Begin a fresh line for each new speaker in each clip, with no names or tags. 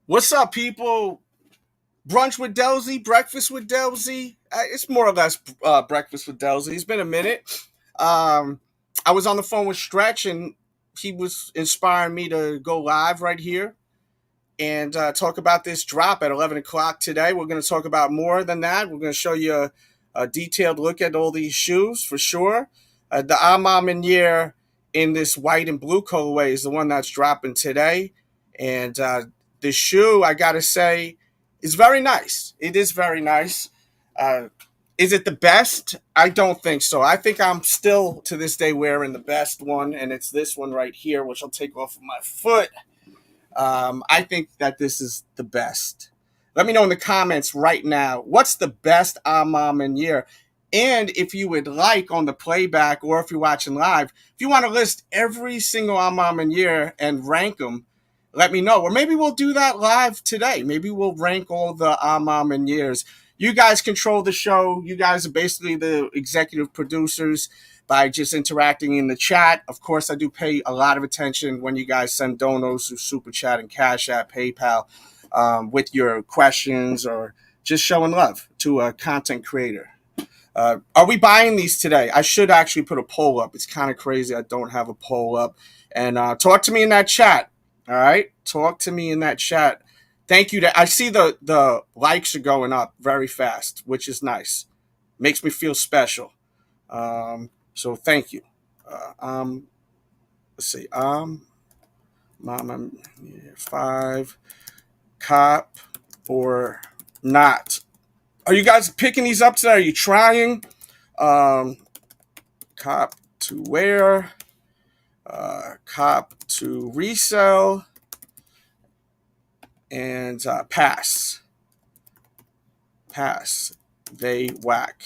What's up, people? Brunch with Delzy, breakfast with Delzy. It's more or less breakfast with Delzy. It's been a minute. Um, I was on the phone with Stretch, and he was inspiring me to go live right here and talk about this drop at 11 o'clock today. We're going to talk about more than that. We're going to show you a detailed look at all these shoes for sure. The Maniere in this white and blue colorway is the one that's dropping today. And the shoe, I got to say, is very nice. It is very nice. Uh, is it the best? I don't think so. I think I'm still to this day wearing the best one, and it's this one right here, which I'll take off of my foot. I think that this is the best. Let me know in the comments right now what's the best Maniere. And if you would like on the playback or if you're watching live, if you want to list every single Maniere and rank them, let me know. Or maybe we'll do that live today. Maybe we'll rank all the Manieres. You guys control the show. You guys are basically the executive producers by just interacting in the chat. Of course, I do pay a lot of attention when you guys send donos through Super Chat and Cash App, PayPal, with your questions or just showing love to a content creator. Are we buying these today? I should actually put a poll up. It's kind of crazy I don't have a poll up. And talk to me in that chat. All right? Talk to me in that chat. Thank you. I see the likes are going up very fast, which is nice. Makes me feel special. So thank you. Let's see. Mama, 5, cop or not. Are you guys picking these up today? Are you trying? Cop to wear, cop to resell, and pass. Pass. They whack.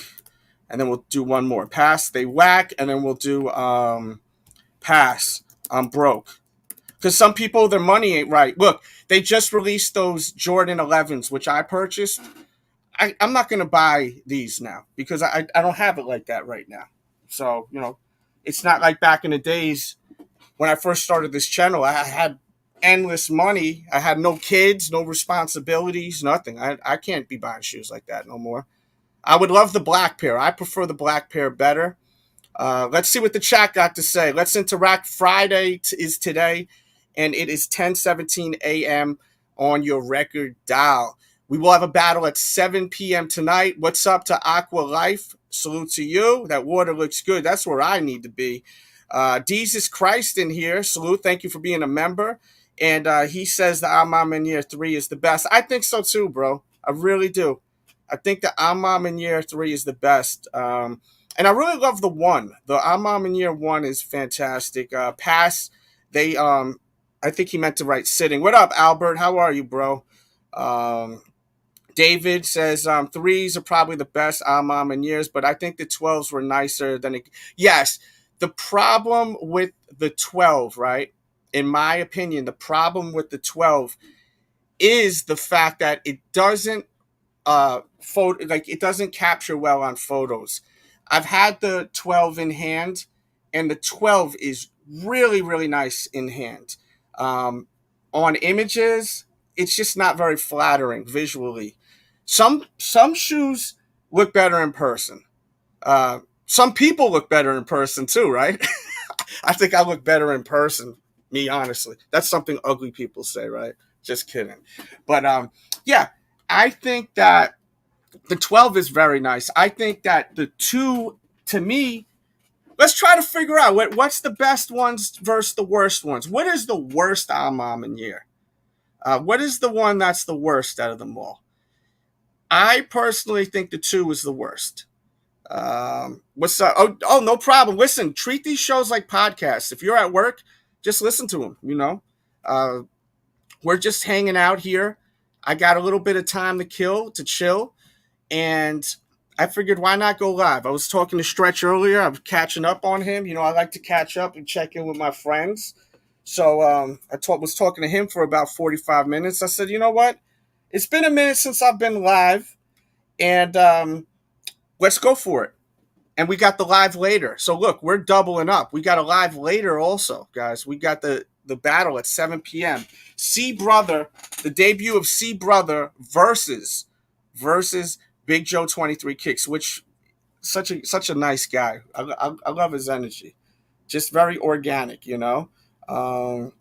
And then we'll do one more. Pass, they whack, and then we'll do pass. I'm broke. Because some people, their money ain't right. Look, they just released those Jordan 11s, which I purchased. I'm not going to buy these now because I don't have it like that right now. So, it's not like back in the days when I first started this channel. I had endless money. I had no kids, no responsibilities, nothing. I can't be buying shoes like that no more. I would love the black pair. I prefer the black pair better. Let's see what the chat got to say. Let's interact. Friday is today, and it is 10:17 a.m. on your record dial. We will have a battle at 7 p.m. tonight. What's up to Aqua Life? Salute to you. That water looks good. That's where I need to be. Jesus Christ in here. Salute. Thank you for being a member. And he says the Maniere 3 is the best. I think so too, bro. I really do. I think the Maniere 3 is the best. And I really love the 1. The Maniere 1 is fantastic. Pass. I think he meant to write sitting. What up, Albert? How are you, bro? David says 3s are probably the best Manieres, but I think the 12s were nicer than it. Yes, the problem with the 12, right? In my opinion, the problem with the 12 is the fact that it doesn't it doesn't capture well on photos. I've had the 12 in hand, and the 12 is really, really nice in hand. On images, it's just not very flattering visually. Some shoes look better in person. Some people look better in person too, right? I think I look better in person, me honestly. That's something ugly people say, right? Just kidding. But yeah, I think that the 12 is very nice. I think that the 2, to me, let's try to figure out what's the best ones versus the worst ones. What is the worst Maniere? What is the one that's the worst out of them all? I personally think the 2 is the worst. What's up? Oh, no problem. Listen, treat these shows like podcasts. If you're at work, just listen to them. We're just hanging out here. I got a little bit of time to chill, and I figured why not go live. I was talking to Stretch earlier. I'm catching up on him. I like to catch up and check in with my friends. So was talking to him for about 45 minutes. I said, you know what? It's been a minute since I've been live, and let's go for it. And we got the live later. So look, we're doubling up. We got a live later also, guys. We got the the battle at 7 p.m. C Brother, the debut of C Brother versus Big Joe 23 Kicks, which such a nice guy. I love his energy, just very organic, you know. Um,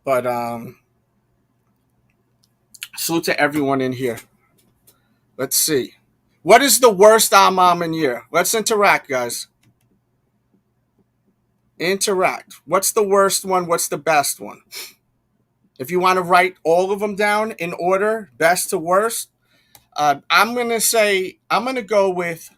but salute to everyone in here. Let's see. What is the worst Maniere? Let's interact, guys. Interact. What's the worst one? What's the best one? If you want to write all of them down in order, best to worst, I'm gonna go with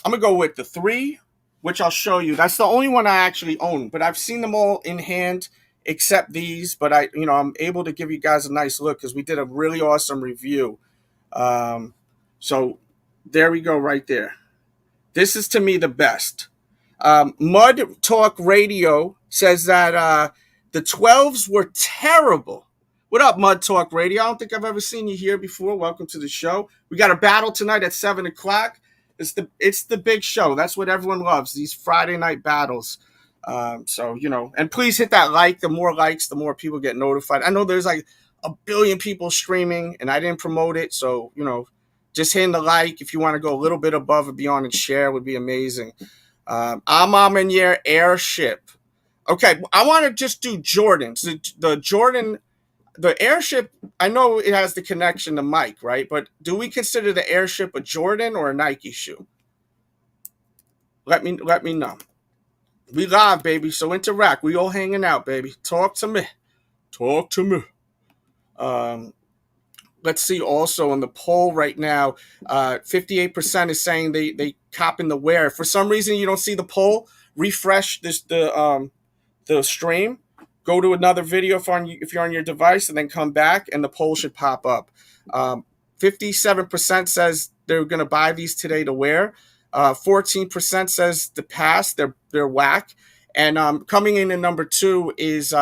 the 3, which I'll show you. That's the only one I actually own, but I've seen them all in hand except these. But I'm able to give you guys a nice look because we did a really awesome review. So there we go, right there. This is to me the best. Mud Talk Radio says that the 12s were terrible. What up, Mud Talk Radio? I don't think I've ever seen you here before. Welcome to the show. We got a battle tonight at 7 o'clock. It's the big show. That's what everyone loves, these Friday night battles. So, and please hit that like. The more likes, the more people get notified. I know there's like a billion people streaming, and I didn't promote it. So, just hitting the like. If you want to go a little bit above and beyond and share would be amazing. Maniere Airship. Okay, I want to just do Jordans. The Jordan, the Airship, I know it has the connection to Mike, right? But do we consider the Airship a Jordan or a Nike shoe? Let me know. We live, baby, so interact. We all hanging out, baby. Talk to me. Let's see also on the poll right now, 58% is saying they copping the wear. For some reason, you don't see the poll. Refresh the stream. Go to another video if you're on your device, and then come back, and the poll should pop up. 57% says they're going to buy these today to wear. 14% says to pass. They're whack. And coming in at number 2 is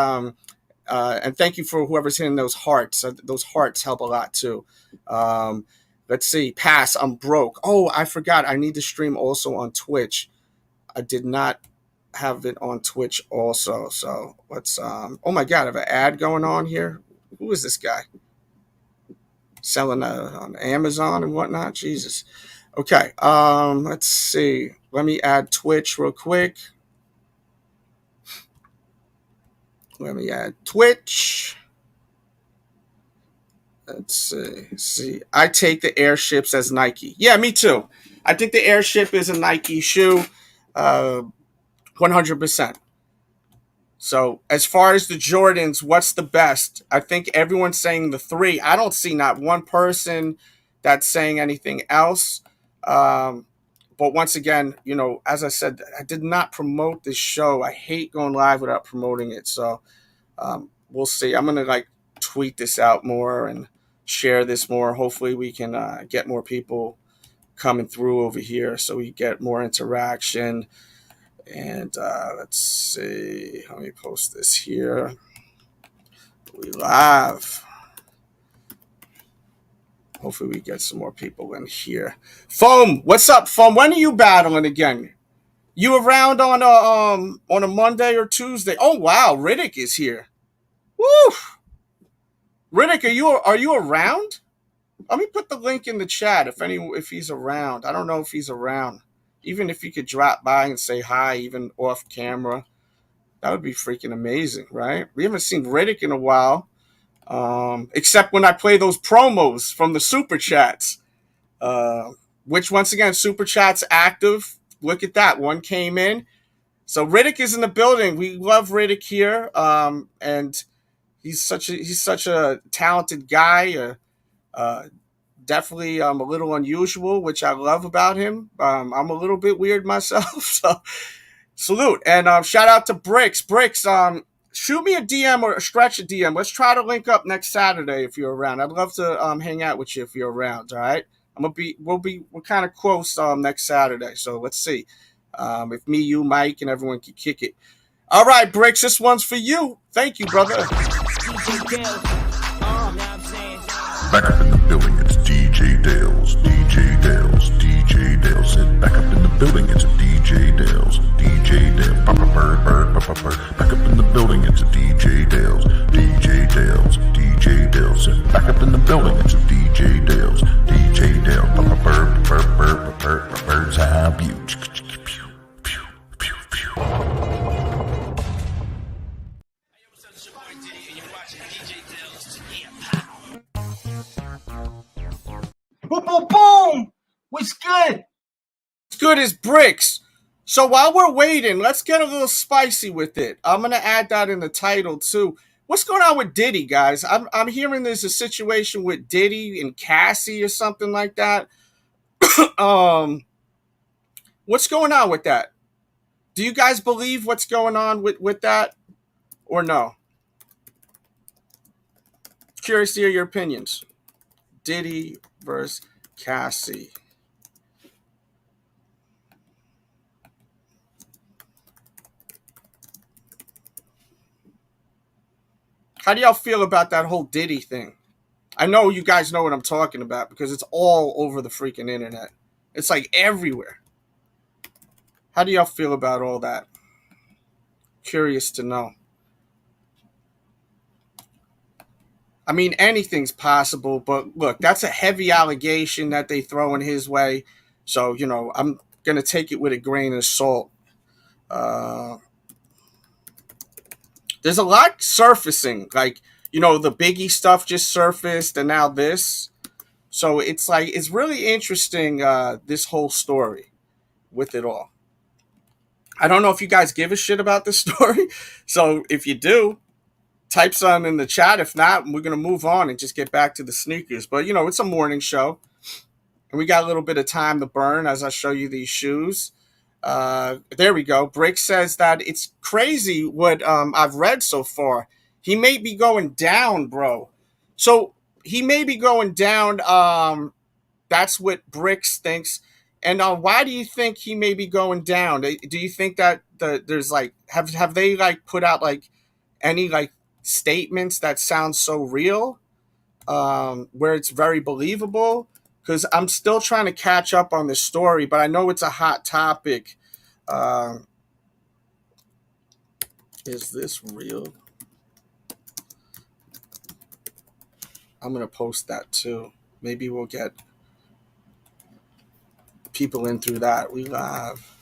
and thank you for whoever's hitting those hearts. Those hearts help a lot too. Let's see. Pass. I'm broke. Oh, I forgot. I need to stream also on Twitch. I did not have it on Twitch also. So let's. Oh my God, I have an ad going on here. Who is this guy? Selling on Amazon and whatnot. Jesus. Okay. Let's see. Let me add Twitch real quick. Let me add Twitch. Let's see. I take the Airships as Nike. Yeah, me too. I think the Airship is a Nike shoe, 100%. So as far as the Jordans, what's the best? I think everyone's saying the 3. I don't see not one person that's saying anything else. But once again, as I said, I did not promote this show. I hate going live without promoting it. So we'll see. I'm going to tweet this out more and share this more. Hopefully we can get more people coming through over here so we get more interaction. And let's see. Let me post this here. We live. Hopefully we get some more people in here. Foam, what's up, Foam? When are you battling again? You around on a Monday or Tuesday? Oh wow, Riddict is here. Woo! Riddict, are you around? Let me put the link in the chat if he's around. I don't know if he's around. Even if you could drop by and say hi, even off camera, that would be freaking amazing, right? We haven't seen Riddict in a while. Except when I play those promos from the Super Chats, which once again, Super Chats active. Look at that. One came in. So Riddick is in the building. We love Riddick here. And he's such a talented guy. Definitely a little unusual, which I love about him. I'm a little bit weird myself. So salute. And shout out to Bricks. Bricks, shoot me a DM or stretch a DM. Let's try to link up next Saturday if you're around. I'd love to hang out with you if you're around. All right, we're kind of close next Saturday. So let's see if me, you, Mike, and everyone can kick it. All right, Bricks, this one's for you. Thank you, brother.
Back up in the building, it's DJ DJ Dales, DJ Dales, DJ Dales. Sit back up in the building, it's a DJ Dales, DJ Dales. Papa bird, bird, papa bird. Back up in the building, it's a DJ Dales, DJ Dales, DJ Dales. Sit back up in the building, it's a DJ Dales, DJ Dales. Papa bird, bird, bird, bird, bird's eye view.
Boom, boom, boom! What's good?
It's good as bricks. So while we're waiting, let's get a little spicy with it. I'm gonna add that in the title too. What's going on with Diddy, guys? I'm hearing there's a situation with Diddy and Cassie or something like that. What's going on with that? Do you guys believe what's going on with that, or no? Curious to hear your opinions. Diddy versus Cassie. How do y'all feel about that whole Diddy thing? I know you guys know what I'm talking about because it's all over the freaking internet. It's like everywhere. How do y'all feel about all that? Curious to know. I mean, anything's possible, but look, that's a heavy allegation that they throw in his way. So, I'm going to take it with a grain of salt. There's a lot surfacing. Like, the Biggie stuff just surfaced and now this. So it's like, it's really interesting, this whole story with it all. I don't know if you guys give a shit about this story. So if you do, type something in the chat. If not, we're going to move on and just get back to the sneakers. But, it's a morning show. And we got a little bit of time to burn as I show you these shoes. There we go. Brick says that it's crazy what I've read so far. He may be going down, bro. So he may be going down. That's what Bricks thinks. And why do you think he may be going down? Do you think that there's like have they like put out like any like statements that sound so real, where it's very believable? Because I'm still trying to catch up on this story, but I know it's a hot topic. Is this real? I'm going to post that too. Maybe we'll get people in through that. We live.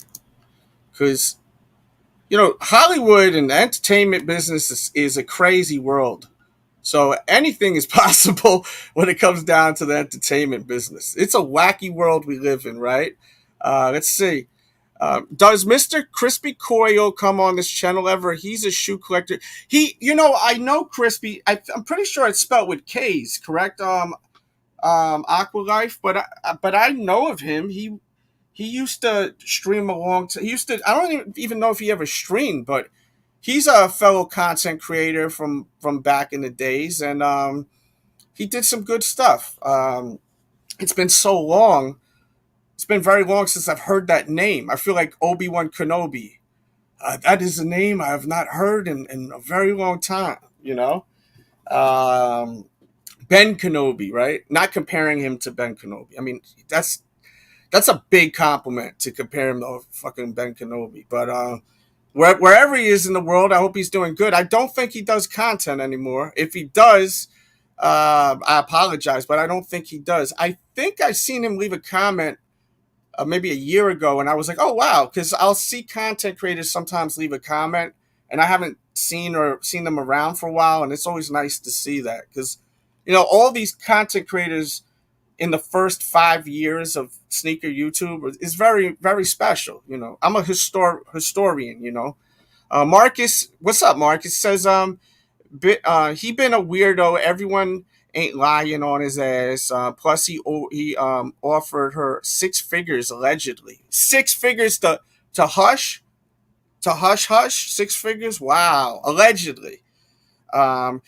Because, Hollywood and the entertainment business is a crazy world. So anything is possible when it comes down to the entertainment business. It's a wacky world we live in, right? Let's see. Does Mr. Crispy Coyle come on this channel ever? He's a shoe collector. I know Crispy. I'm pretty sure it's spelled with K's, correct? Aqualife, but I know of him. He used to stream I don't even know if he ever streamed, but he's a fellow content creator from back in the days, and he did some good stuff. It's been so long. It's been very long since I've heard that name. I feel like Obi-Wan Kenobi. That is a name I have not heard in a very long time, Ben Kenobi, right? Not comparing him to Ben Kenobi. I mean, that's a big compliment to compare him to fucking Ben Kenobi. But wherever he is in the world, I hope he's doing good. I don't think he does content anymore. If he does, I apologize, but I don't think he does. I think I've seen him leave a comment maybe a year ago, and I was like, oh, wow, because I'll see content creators sometimes leave a comment, and I haven't seen them around for a while, and it's always nice to see that, because, all these content creators in the first 5 years of sneaker YouTube is very, very special. I'm a historian, Marcus, what's up, Marcus? Says, he been a weirdo. Everyone ain't lying on his ass. Plus, he offered her 6 figures allegedly. 6 figures to hush, 6 figures. Wow, allegedly.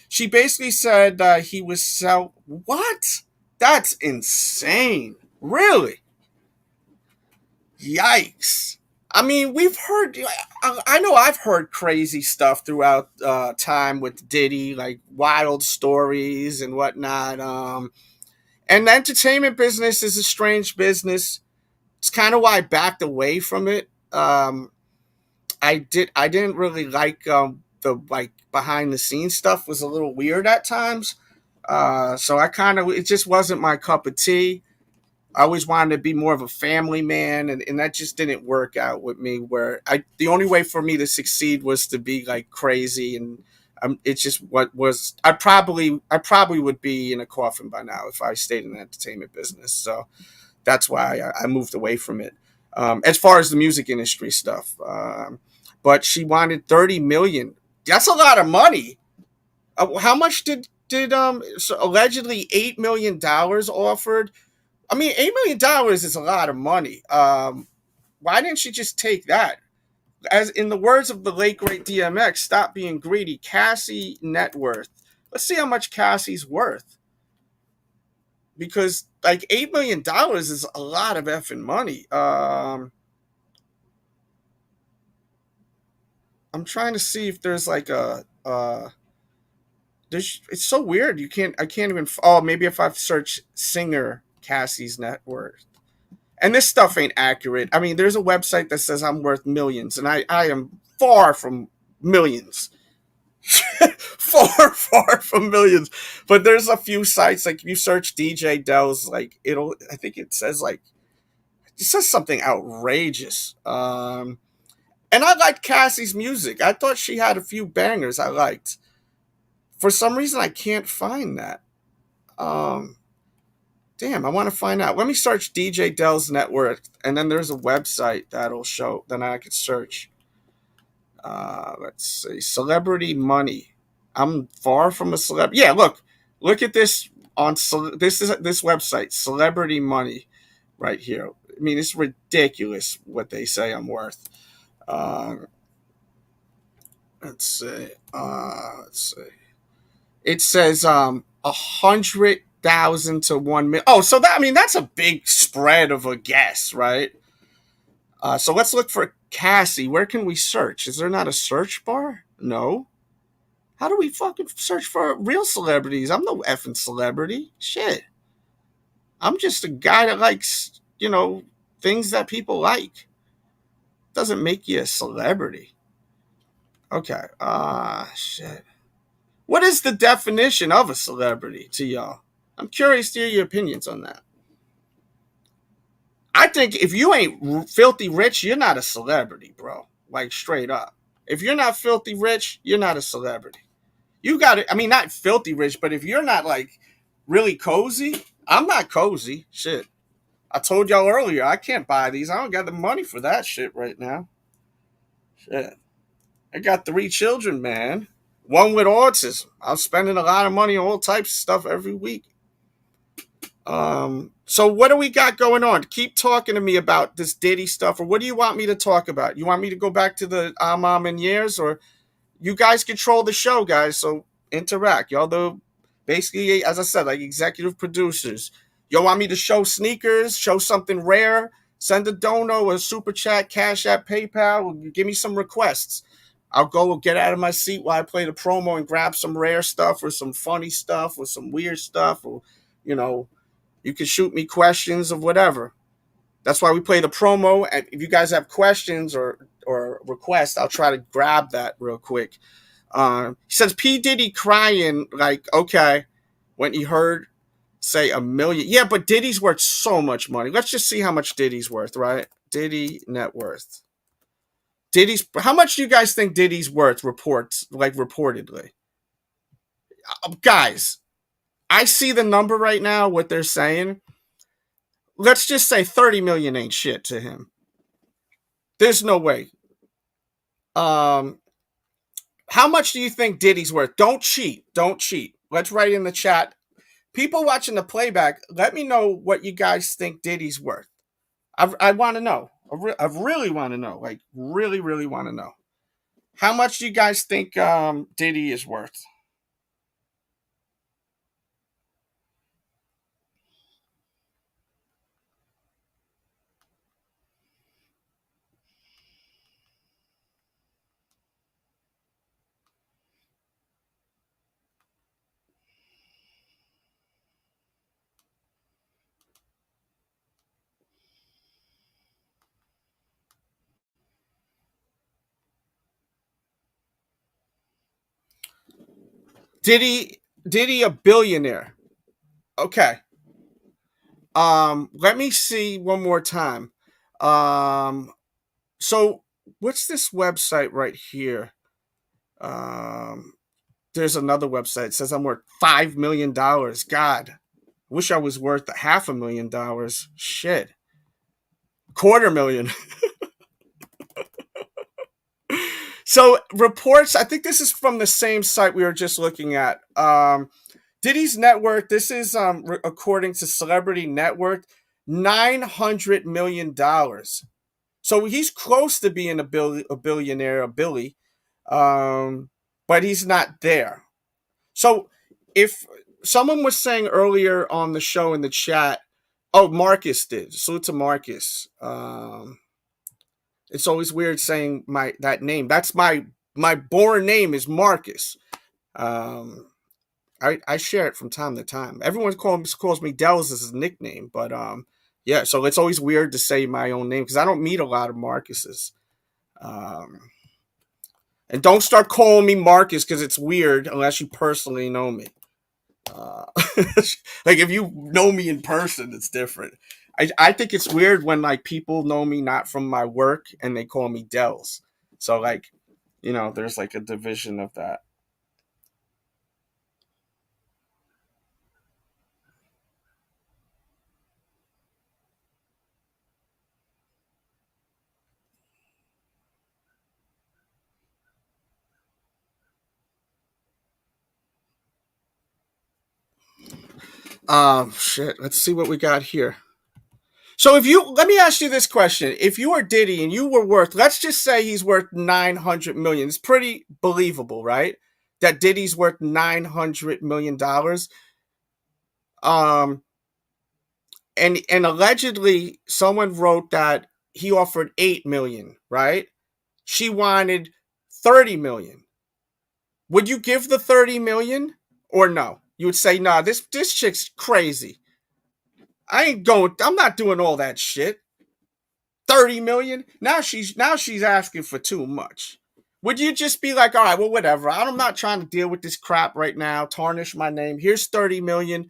She basically said he was what? That's insane. Really? Yikes. I mean, we've heard, I know I've heard crazy stuff throughout time with Diddy, like wild stories and whatnot. And the entertainment business is a strange business. It's kind of why I backed away from it. I didn't really like the like behind the scenes stuff was a little weird at times. So I kind of it just wasn't my cup of tea. I always wanted to be more of a family man, and that just didn't work out with me. Where I the only way for me to succeed was to be like crazy, and it's just what was. I probably would be in a coffin by now if I stayed in the entertainment business. So that's why I moved away from it. As far as the music industry stuff, but she wanted 30 million. That's a lot of money. How much did so allegedly $8 million offered? I mean, $8 million is a lot of money. Why didn't she just take that? As in the words of the late great DMX, stop being greedy. Cassie net worth. Let's see how much Cassie's worth. Because like $8 million is a lot of effing money. I'm trying to see if there's like a there's it's so weird. I can't even oh maybe if I've searched singer Cassie's net worth. And this stuff ain't accurate. I mean, there's a website that says I'm worth millions, and I am far from millions. Far from millions. But there's a few sites like if you search DJ Dell's, like I think it says something outrageous. And I liked Cassie's music. I thought she had a few bangers I liked. For some reason, I can't find that. Um, Damn, I want to find out. Let me search DJ Dell's net worth, and then there's a website that'll show. Then I could search. Let's see, celebrity money. I'm far from a celebrity. Yeah, look at this on this website, celebrity money, right here. I mean, it's ridiculous what they say I'm worth. Uh, let's see. Let's see. It says 100,000 to 1 million. Oh, so that I mean that's a big spread of a guess, right? So let's look for Cassie. Where can we search? Is there not a search bar? No. How do we fucking search for real celebrities? I'm no effing celebrity. Shit. I'm just a guy that likes, things that people like. Doesn't make you a celebrity. Okay. Shit. What is the definition of a celebrity to y'all? I'm curious to hear your opinions on that. I think if you ain't filthy rich, you're not a celebrity, bro. Like straight up. If you're not filthy rich, you're not a celebrity. You got it. I mean, not filthy rich, but if you're not like really cozy, I'm not cozy. Shit. I told y'all earlier, I can't buy these. I don't got the money for that shit right now. Shit. I got 3 children, man. One with autism. I'm spending a lot of money on all types of stuff every week. So what do we got going on? Keep talking to me about this Diddy stuff, or what do you want me to talk about? You want me to go back to the Maniere, or you guys control the show, guys? So interact, y'all. The basically, as I said, like executive producers. Y'all want me to show sneakers, show something rare? Send a dono, a super chat, cash app, PayPal. Give me some requests. I'll go get out of my seat while I play the promo and grab some rare stuff or some funny stuff or some weird stuff, or you know you can shoot me questions of whatever. That's why we play the promo. And if you guys have questions or requests, I'll try to grab that real quick. He says P Diddy crying like okay when he heard say 1 million. Yeah, but Diddy's worth so much money. Let's just see how much Diddy's worth, right? Diddy net worth. Diddy's how much do you guys think Diddy's worth? Reportedly, guys. I see the number right now. What they're saying. Let's just say 30 million ain't shit to him. There's no way. Um, how much do you think Diddy's worth? Don't cheat. Don't cheat. Let's write in the chat. People watching the playback, let me know what you guys think Diddy's worth. I want to know. I really want to know. Like, really, really want to know. How much do you guys think Diddy is worth? Diddy a billionaire? Okay. Let me see one more time. So what's this website right here? There's another website. It says I'm worth $5 million. God, wish I was worth $500,000. Shit. $250,000. So reports, I think this is from the same site we were just looking at. Diddy's net worth, this is according to Celebrity Net Worth, $900 million. So he's close to being a billionaire, a Billy, but he's not there. So if someone was saying earlier on the show in the chat, oh, Marcus did. Salute to Marcus. It's always weird saying that name. That's my born name is Marcus. I share it from time to time. Everyone calls me Dells as a nickname, but yeah. So it's always weird to say my own name because I don't meet a lot of Marcuses. And don't start calling me Marcus because it's weird unless you personally know me. Like if you know me in person, it's different. I think it's weird when like people know me not from my work and they call me Dells. So like, there's like a division of that. Shit. Let's see what we got here. So let me ask you this question. If you were Diddy and you were worth, let's just say he's worth $900 million. It's pretty believable, right? That Diddy's worth $900 million. And allegedly someone wrote that he offered $8 million, right? She wanted $30 million. Would you give the $30 million or no? You would say, nah, this chick's crazy. I'm not doing all that shit. $30 million? Now she's asking for too much. Would you just be like, all right, well, whatever. I'm not trying to deal with this crap right now, tarnish my name. Here's $30 million.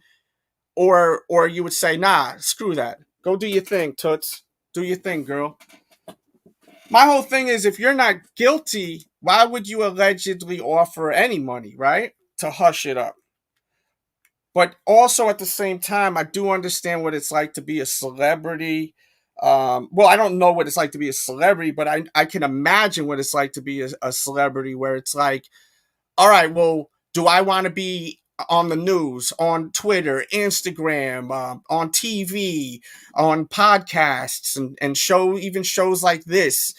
Or you would say, nah, screw that. Go do your thing, Toots. Do your thing, girl. My whole thing is if you're not guilty, why would you allegedly offer any money, right? To hush it up. But also at the same time, I do understand what it's like to be a celebrity. Well, I don't know what it's like to be a celebrity, but I can imagine what it's like to be a celebrity where it's like, all right, well, do I want to be on the news, on Twitter, Instagram, on TV, on podcasts, and shows like this?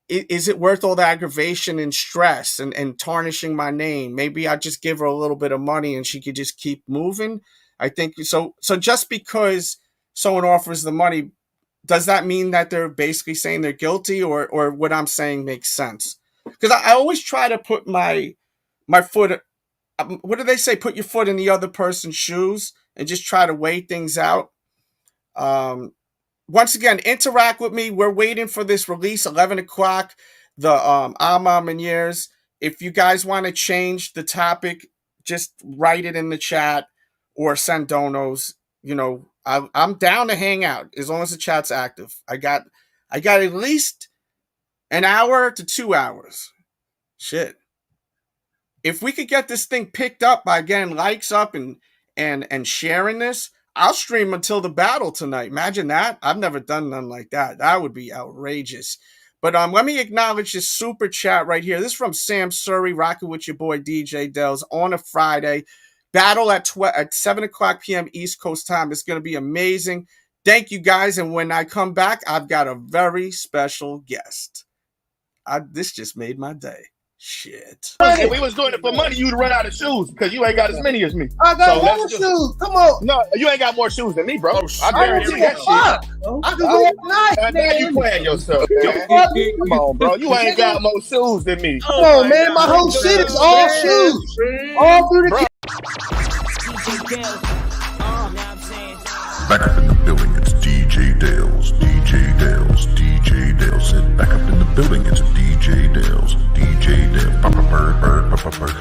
Is it worth all the aggravation and stress and tarnishing my name? Maybe I just give her a little bit of money and she could just keep moving. I think so. So just because someone offers the money, does that mean that they're basically saying they're guilty, or what I'm saying makes sense? Because I always try to put my foot. What do they say? Put your foot in the other person's shoes and just try to weigh things out. Once again, interact with me. We're waiting for this release, 11 o'clock, the Manieres. If you guys want to change the topic, just write it in the chat or send donos. I'm down to hang out as long as the chat's active. I got at least an hour to 2 hours. Shit. If we could get this thing picked up by getting likes up and sharing this, I'll stream until the battle tonight. Imagine that. I've never done nothing like that. That would be outrageous. But let me acknowledge this super chat right here. This is from Sam Surrey, rocking with your boy DJ Dells on a Friday. Battle at 7 o'clock p.m. East Coast time. It's going to be amazing. Thank you, guys. And when I come back, I've got a very special guest. This just made my day. Shit.
If we was doing it for money, you'd run out of shoes because you ain't got as many as me.
I got more shoes. Come on.
No, you ain't got more shoes than me, bro.
I guarantee that shit. I can go all night, man.
Now you playing yourself, man. Come on, bro. You ain't got more shoes than me.
Come on, man. My whole shit is all shoes. All through the
Back up in the building, it's DJ Dells, DJ Dells, DJ Dells. Back up in the building, it's DJ Dells, DJ Dells. Papa bird, papa bird.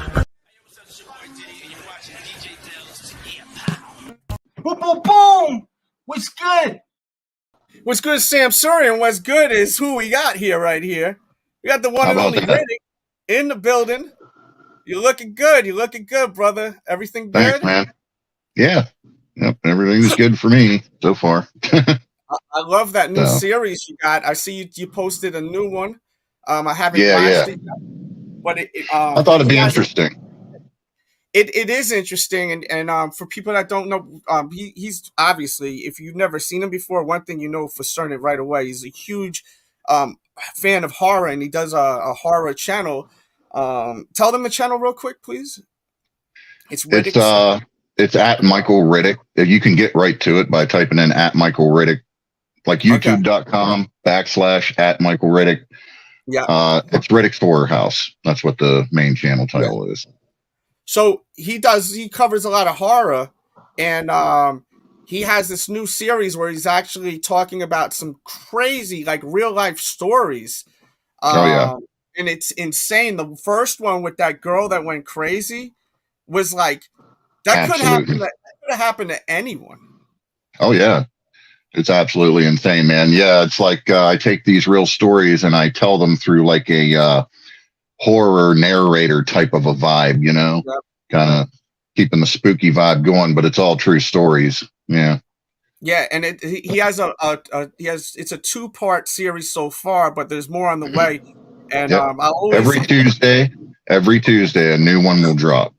boom, boom. What's good?
What's good, Sam Surrey, and what's good is who we got here right here. We got the one
How
and
about
only
that?
Riddict in the building. You're looking good. You're looking good, brother. Everything
Thanks,
good?
man. Yeah. Yep. Everything's good for me so far.
I love that new
So,
series you got. I see you posted a new one. I haven't
yeah,
watched
yeah.
it, but
I thought it'd
he
be
has
interesting.
it is interesting, and for people that don't know, he's obviously, if you've never seen him before, one thing you know for certain right away, he's a huge fan of horror, and he does a horror channel. Tell them the channel real quick, please. It's
It's
Riddick's.
it's at Michael Riddick. You can get right to it by typing in at Michael Riddick, like
Okay.
youtube.com/ at Michael Riddick.
Yeah.
It's Riddick's Horror House. That's what the main channel
Yeah.
title is.
So he covers a lot of horror, and he has this new series where he's actually talking about some crazy, like real life stories.
Oh yeah,
And it's insane. The first one with that girl that went crazy was like that could happen.
absolutely.
That could have happened to anyone.
Oh yeah, it's absolutely insane, man. Yeah, it's like I take these real stories and I tell them through like a horror narrator type of a vibe,
Yep.
kind of keeping the spooky vibe going, but it's all true stories. Yeah.
Yeah, and he has it's a 2-part series so far, but there's more on the way. And
Yep.
I always
Every Tuesday, a new one will drop.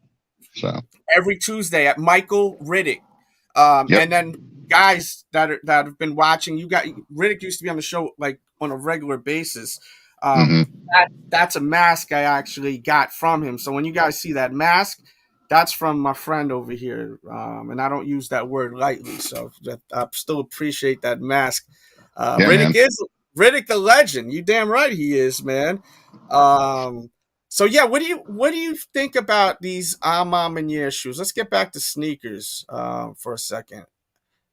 So
every Tuesday at Michael Riddick.
Yep.
And then guys that have been watching, Riddick used to be on the show like on a regular basis.
Mhm.
That's a mask I actually got from him. So when you guys see that mask, that's from my friend over here, and I don't use that word lightly. So I still appreciate that mask.
Yeah,
Riddick
man.
is Riddick the legend. You damn right he is, man. So yeah, what do you think about these Maniere shoes? Let's get back to sneakers for a second,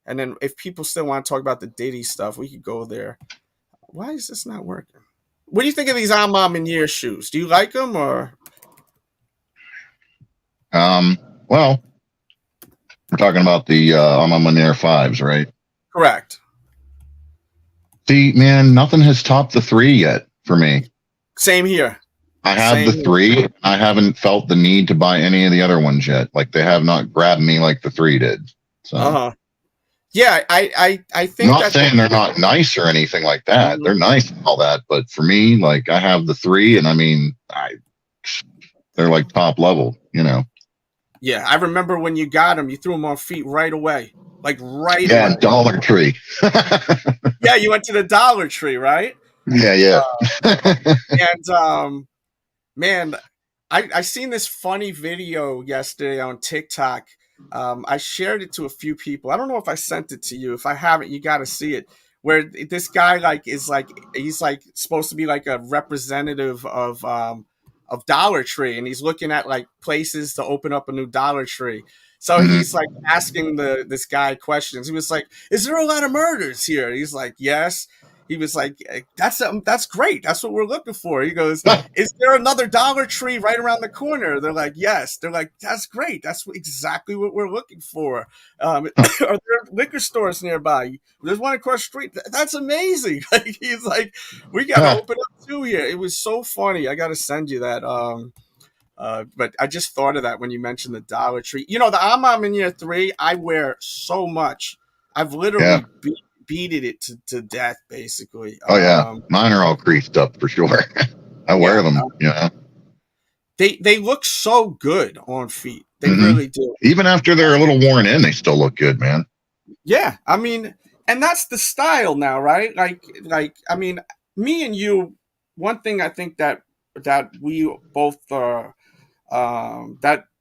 and then if people still want to talk about the Diddy stuff, we could go there. Why is this not working? What do you think of these Maniere shoes? Do you like them or?
Well, we're talking about the Maniere 5s, right?
Correct.
See, man, nothing has topped the 3 yet for me.
Same here.
I have the 3. I haven't felt the need to buy any of the other ones yet. Like they have not grabbed me like the 3 did. So,
yeah, I think.
I'm not saying they're not nice or anything like that. They're nice and all that, but for me, like I have the 3, and I mean, they're like top level,
Yeah, I remember when you got them, you threw them on feet right away, like right.
Yeah,
away.
Dollar Tree.
Yeah, you went to the Dollar Tree, right?
Yeah.
And man, I seen this funny video yesterday on TikTok. I shared it to a few people. I don't know if I sent it to you. If I haven't, you got to see it. Where this guy he's like supposed to be like a representative of Dollar Tree, and he's looking at like places to open up a new Dollar Tree. So he's like asking this guy questions. He was like, "Is there a lot of murders here?" He's like, "Yes." He was like, "That's great. That's what we're looking for." He goes, "Is there another Dollar Tree right around the corner?" They're like, "Yes." They're like, "That's great. That's exactly what we're looking for." Are there liquor stores nearby? There's one across the street. That's amazing. Like, he's like, "We got to open up 2 here." It was so funny. I got to send you that. But I just thought of that when you mentioned the Dollar Tree. You know, the Maniere 3, I wear so much. I've literally beated it to death, basically.
Oh yeah, mine are all creased up for sure. I wear them.
They look so good on feet. They really do.
Even after they're a little worn in, they still look good, man.
Yeah, I mean, and that's the style now, right? Like I mean, me and you. One thing I think that we both are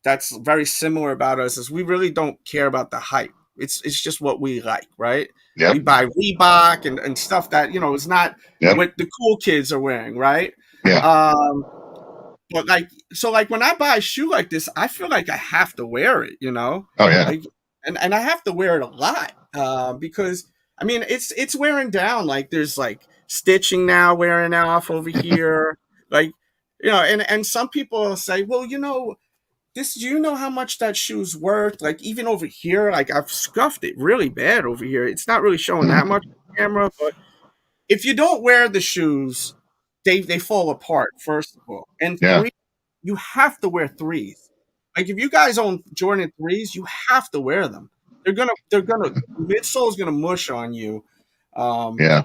that's very similar about us is we really don't care about the hype. It's just what we like, right?
Yep.
We buy Reebok and stuff that is not what the cool kids are wearing, right?
Yeah.
But like when I buy a shoe like this, I feel like I have to wear it,
Oh yeah.
Like, and I have to wear it a lot because I mean it's wearing down. Like there's like stitching now wearing off over here, like and some people say, well, this. Do you know how much that shoe's worth? Like even over here, like I've scuffed it really bad over here. It's not really showing that much on camera, but if you don't wear the shoes, they fall apart. First of all, and
Yeah.
three, you have to wear threes. Like if you guys own Jordan threes, you have to wear them. They're gonna midsole's gonna mush on you.
Yeah.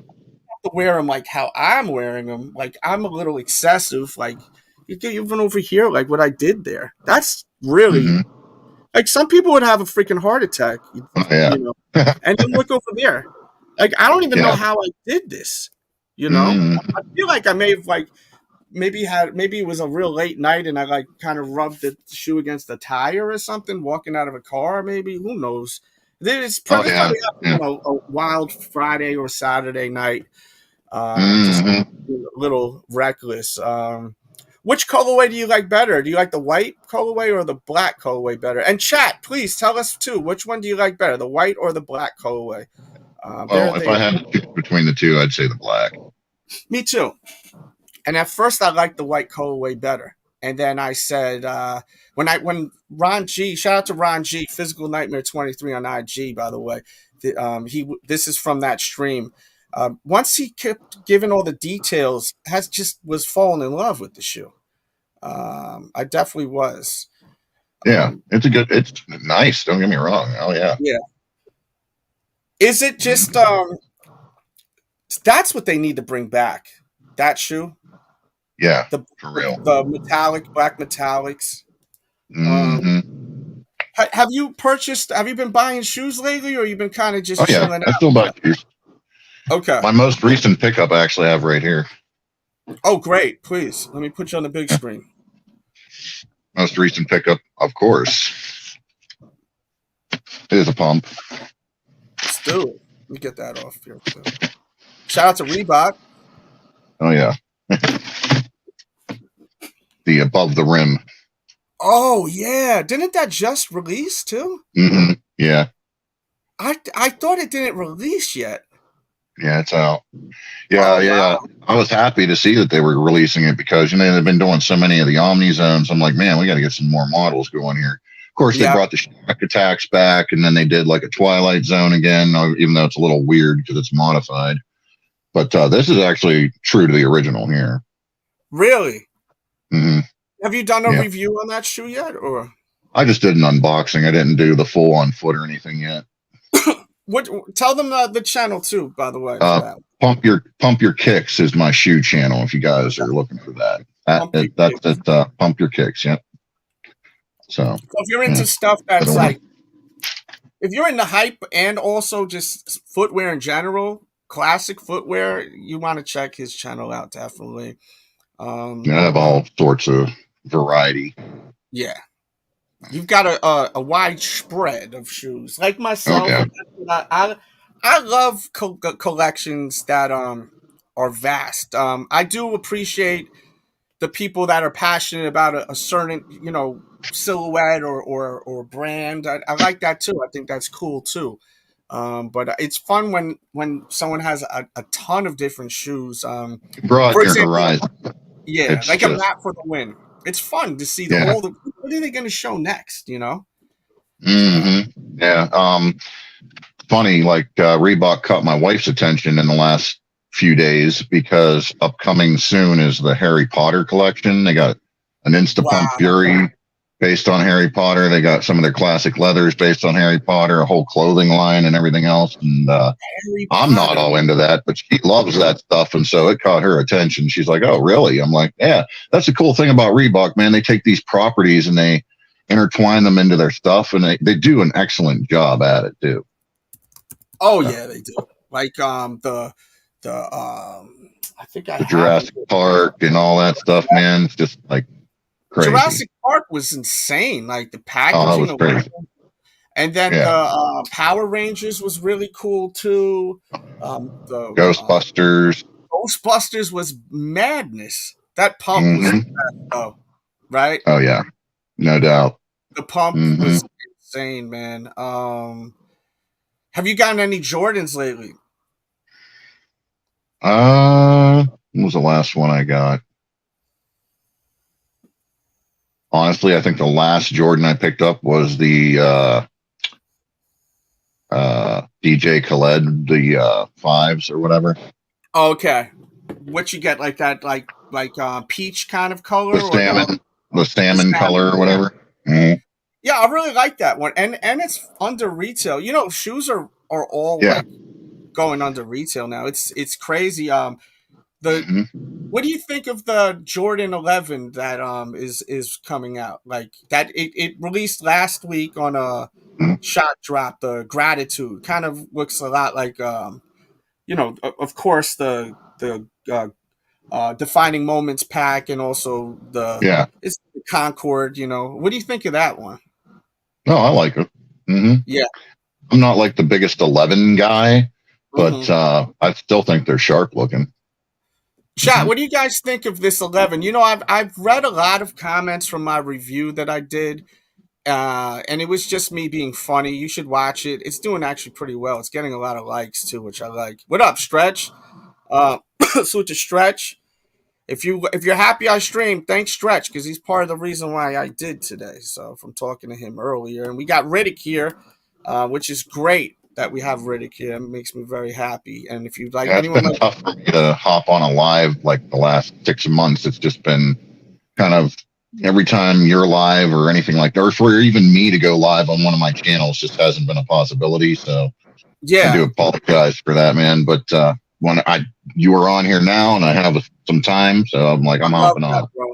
To wear them like how I'm wearing them. Like I'm a little excessive. Like you get even over here, like what I did there. That's really
Hmm.
like some people would have a freaking heart attack.
Oh, yeah.
You know, and then look over there. Like I don't even know
Yeah.
how I did this. You know,
Mm.
I feel like I may have like maybe it was a real late night and I like kind of rubbed the shoe against the tire or something walking out of a car. Maybe who knows.
Oh, yeah.
Probably
Yeah.
a wild Friday or Saturday night. Just
Hmm.
a little reckless. Which colorway do you like better? Do you like the white colorway or the black colorway better? And chat, please tell us too. Which one do you like better, the white or the black colorway?
Well, if I had to choose between the two, I'd say the black.
Me too. And at first, I liked the white colorway better. And then I said, when Ron G, shout out to Ron G, Physical Nightmare 23 on IG, by the way. This is from that stream. Once he kept giving all the details, was falling in love with the shoe. I definitely was.
Yeah, it's nice. Don't get me wrong. Oh yeah.
Yeah. Is it just that's what they need to bring back? That shoe,
Yeah,
the
for real.
the metallic black metallics.
Hmm.
Have you been buying shoes lately, or you been kind of just
Oh yeah,
chilling
I
out?
still buy shoes.
Okay.
My most recent pickup I actually have right here.
Oh, great. Please, let me put you on the big screen.
Most recent pickup, of course, is a pump.
Let's do it. Let me get that off here. Shout out to Reebok.
Oh yeah. The above the rim.
Oh, yeah. Didn't that just release, too?
Hmm. Yeah.
I thought it didn't release yet.
Yeah, it's out. Yeah, yeah.
Wow.
I was happy to see that they were releasing it because, they've been doing so many of the Omni Zones. I'm like, man, we got to get some more models going here. Of course, they brought the Shock Attacks back, and then they did like a Twilight Zone again, even though it's a little weird because it's modified. But this is actually true to the original here.
Really?
Mm-hmm.
Have you done a review on that shoe yet, or?
I just did an unboxing. I didn't do the full on foot or anything yet.
Tell them the channel too, by the way.
Pump Your Kicks is my shoe channel. If you guys are looking for that, that's Pump Your Kicks. Yep. So
if you're into stuff that's like, if you're into hype and also just footwear in general, classic footwear, you want to check his channel out definitely.
I have all sorts of variety.
Yeah. You've got a wide spread of shoes, like myself.
Okay.
I love collections that are vast. I do appreciate the people that are passionate about a certain silhouette or brand. I like that too. I think that's cool too. But it's fun when someone has a ton of different shoes.
Broaden
for
your
example,
horizon.
yeah,
It's
like
just,
a map for the win. It's fun to see all the. What are they going to show next?
Mm-hmm. Yeah. Funny, like Reebok caught my wife's attention in the last few days because upcoming soon is the Harry Potter collection. They got an Instapump Fury based on Harry Potter. They got some of their classic leathers based on Harry Potter, a whole clothing line and everything else. And I'm not all into that, but she loves that stuff. And so it caught her attention. She's like, oh, really? I'm like, yeah, that's the cool thing about Reebok, man. They take these properties and they intertwine them into their stuff, and they do an excellent job at it too.
Oh yeah, they do. Like I think
the Jurassic Park and all that stuff, man. It's just like crazy.
Jurassic Park was insane. Like the packaging,
was crazy.
And then the Power Rangers was really cool too. The
Ghostbusters.
Ghostbusters was madness. That pump was bad, right?
Oh yeah, no doubt.
The pump was insane, man. Have you gotten any Jordans lately?
What was the last one I got? Honestly, I think the last Jordan I picked up was the DJ Khaled, the fives or whatever.
Okay, what you get like that, like peach kind of
The
color or
salmon, the
the
salmon
salmon?
color or
Yeah,
whatever. Mm,
yeah, I really like that one, and it's under retail. You know, shoes are all
yeah.
like going under retail now. It's crazy. The
Hmm.
What do you think of the Jordan 11 that is coming out? Like that it released last week on a shot drop. The Gratitude kind of looks a lot like of course the defining moments pack, and also the
Yeah.
it's the Concord. What do you think of that one?
No, I like it. Hmm.
Yeah.
I'm not like the biggest 11 guy, but
Hmm.
I still think they're sharp looking.
Chat, what do you guys think of this 11? I've read a lot of comments from my review that I did, and it was just me being funny. You should watch it. It's doing actually pretty well. It's getting a lot of likes too, which I like. What up, Stretch? So to Stretch. If you're happy I streamed, thanks Stretch, because he's part of the reason why I did today. So from talking to him earlier, and we got Riddick here, which is great that we have Riddick here. It makes me very happy. And if you like
Yeah, it's
anyone
been
like,
tough for me to hop on a live like the last 6 months. It's just been kind of every time you're live or anything like that, or for even me to go live on one of my channels just hasn't been a possibility. So I do
yeah,
apologize for that, man. But when you were on here now and I have some time, so I'm like,
I
I'm
love
hopping
that,
on.
bro.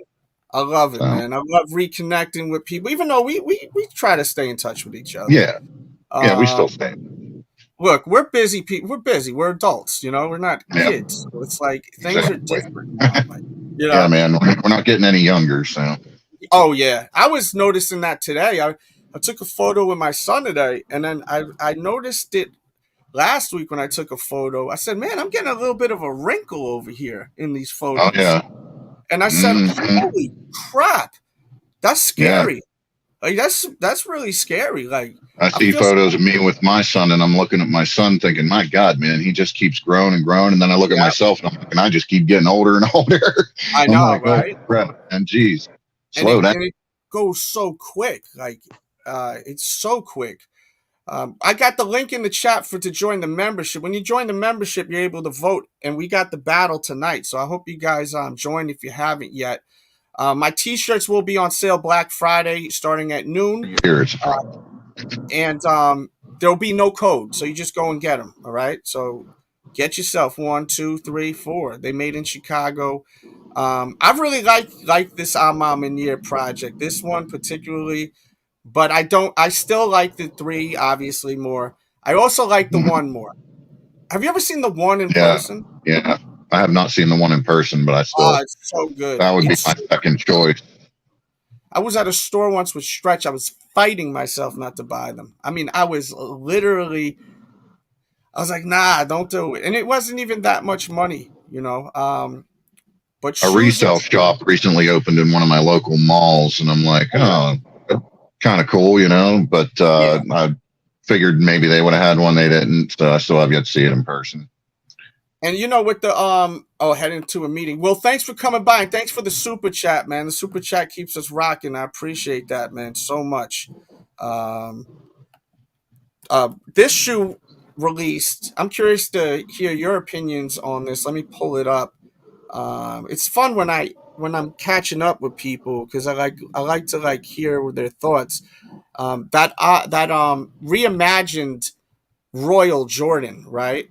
I love it,
So
man. I love reconnecting with people, even though we try to stay in touch with each other.
yeah, yeah, we
Um,
still stay.
Look, we're busy people. We're busy. We're adults. We're not
Yeah,
kids. So it's like things are
exactly.
different now. Like, you
Yeah,
know.
man, we're not getting any younger, so
Oh yeah, I was noticing that today. I took a photo with my son today, and then I noticed it last week when I took a photo. I said, "Man, I'm getting a little bit of a wrinkle over here in these
oh
photos,"
yeah,
and I said,
hmm,
"Holy crap, that's
yeah.
scary. Like that's really scary. Like
I
I
see
feel so,
photos of me with my son, and I'm looking at my son, thinking, "My God, man, he just keeps growing and growing." And then I look at
yeah,
myself, and I'm like, and I just keep getting older and older.
I
I'm
know,
like, "Oh
right?"
crap!" And geez,
And
slow down.
it goes so quick. Like it's so quick. I got the link in the chat to join the membership. When you join the membership, you're able to vote, and we got the battle tonight. So I hope you guys join if you haven't yet. My T-shirts will be on sale Black Friday starting at noon,
Here it's
uh, and there'll be no code, so you just go and get them. All right, so get yourself one, two, three, four. They made in Chicago. I really like this Maniere project. This one particularly, but I don't. I still like the three, obviously more. I also like the one more. Have you ever seen the one in
yeah,
person?
yeah. I have not seen the one in person, but I
Oh,
still
it's so good.
that would be
It's.
my second choice.
I was at a store once with Stretch. I was fighting myself not to buy them. I mean, I was literally. I was like, nah, don't do it, and it wasn't even that much money. But
A
shoes are.
resale shop recently opened in one of my local malls, and I'm like,
Oh yeah,
oh, kind of cool, you know. But
yeah.
I figured maybe they would have had one. They didn't, so I still have yet to see it in person.
And with the heading to a meeting. Well, thanks for coming by, and thanks for the super chat, man. The super chat keeps us rocking. I appreciate that, man, so much. Um, this shoe released. I'm curious to hear your opinions on this. Let me pull it up. It's fun when I'm catching up with people because I like to like hear their thoughts. That reimagined Royal Jordan, right?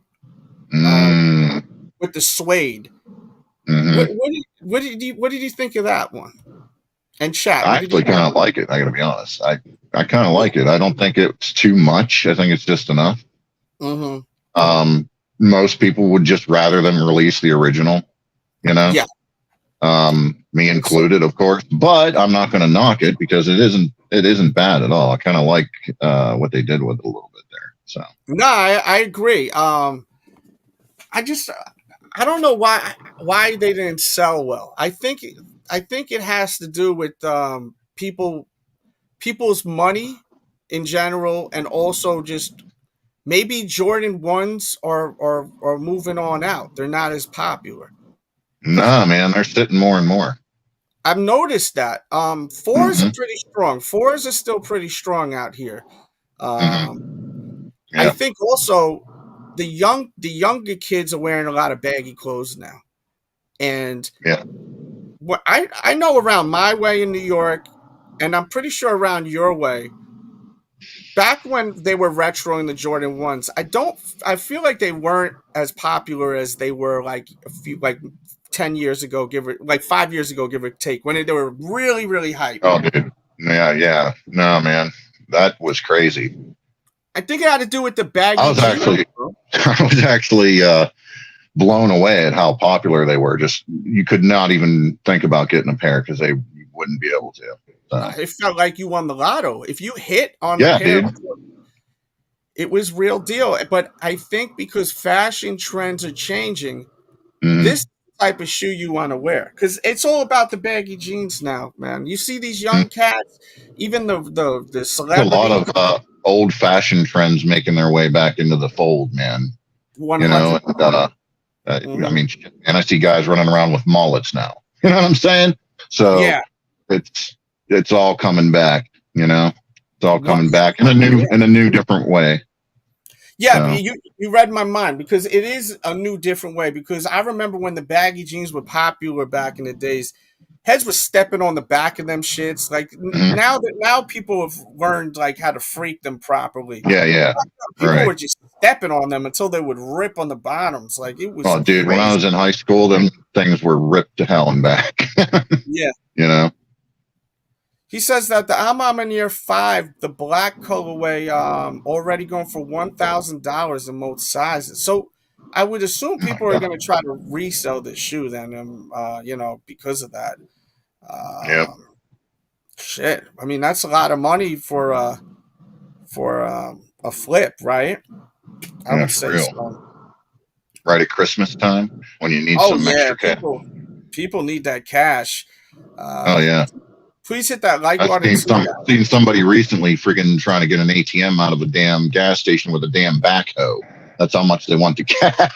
Um,
Mm,
with the suede. What
hmm.
what did, what did you think of that one? And chat,
I
what did you
actually
think?
kind of like it. I got to be honest. I kind of like it. I don't think it's too much. I think it's just enough.
Mm-hmm.
Most people would just rather them release the original, you know.
Yeah,
Me
it's so.
included, of course. But I'm not going to knock it because it isn't bad at all. I kind of like what they did with it a little bit there. So
No, I agree. I just I don't know why they didn't sell well. I think it has to do with people's money in general, and also just maybe Jordan ones are moving on out. They're not as popular because
nah, man, they're sitting more and more.
I've noticed that. Fours are pretty strong. Fours are still pretty strong out here. Um, I
Yeah.
think also the younger kids are wearing a lot of baggy clothes now, and
Yeah.
what I know around my way in New York, and I'm pretty sure around your way. Back when they were retroing the Jordan ones, I feel like they weren't as popular as they were like a few like 10 years ago, like 5 years ago, give or take, when they were really, really hyped.
Oh, dude. Yeah. No, man, that was crazy.
I think it had to do with the baggy
I was actually blown away at how popular they were. Just you could not even think about getting a pair because they wouldn't be able to. So.
It felt like you won the lotto. If you hit on
Yeah,
the pair,
dude.
it was real deal. But I think because fashion trends are changing, this type of shoe you want to wear, because it's all about the baggy jeans now, man. You see these young cats, even the celebrities.
A lot of old fashioned trends making their way back into the fold, man.
100.
I mean, and I see guys running around with mullets now. You know what I'm saying? So
yeah,
it's all coming back. You know, it's all coming back in a new different way.
Yeah, so. You read my mind, because it is a new different way. Because I remember when the baggy jeans were popular back in the days, heads were stepping on the back of them shits. Like now people have learned like how to freak them properly.
Yeah.
People were just stepping on them until they would rip on the bottoms. Like it was.
Oh, dude, when I was in high school, them things were ripped to hell and back.
Yeah.
You know.
He says that the Maniere 5, the black colorway, already going for $1,000 in most sizes. So I would assume people are going to try to resell this shoe then, because of that. Shit. I mean, that's a lot of money for a flip, right? I would say so.
Right at Christmas time when you need some extra cash.
People need that cash.
Oh yeah.
Please hit that like button.
I've seen somebody recently freaking trying to get an ATM out of a damn gas station with a damn backhoe. That's how much they want to cash.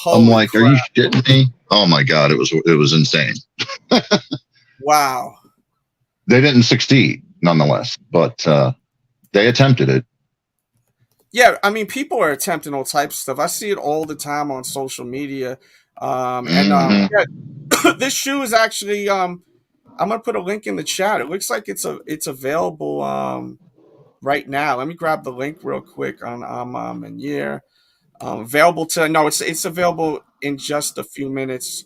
I'm like, crap. Are you shitting me? Oh my god, it was insane.
Wow.
They didn't succeed, nonetheless, but they attempted it.
Yeah, I mean, people are attempting all types of stuff. I see it all the time on social media. This shoe is actually I'm gonna put a link in the chat. It looks like it's available right now. Let me grab the link real quick on Maniere. It's available in just a few minutes.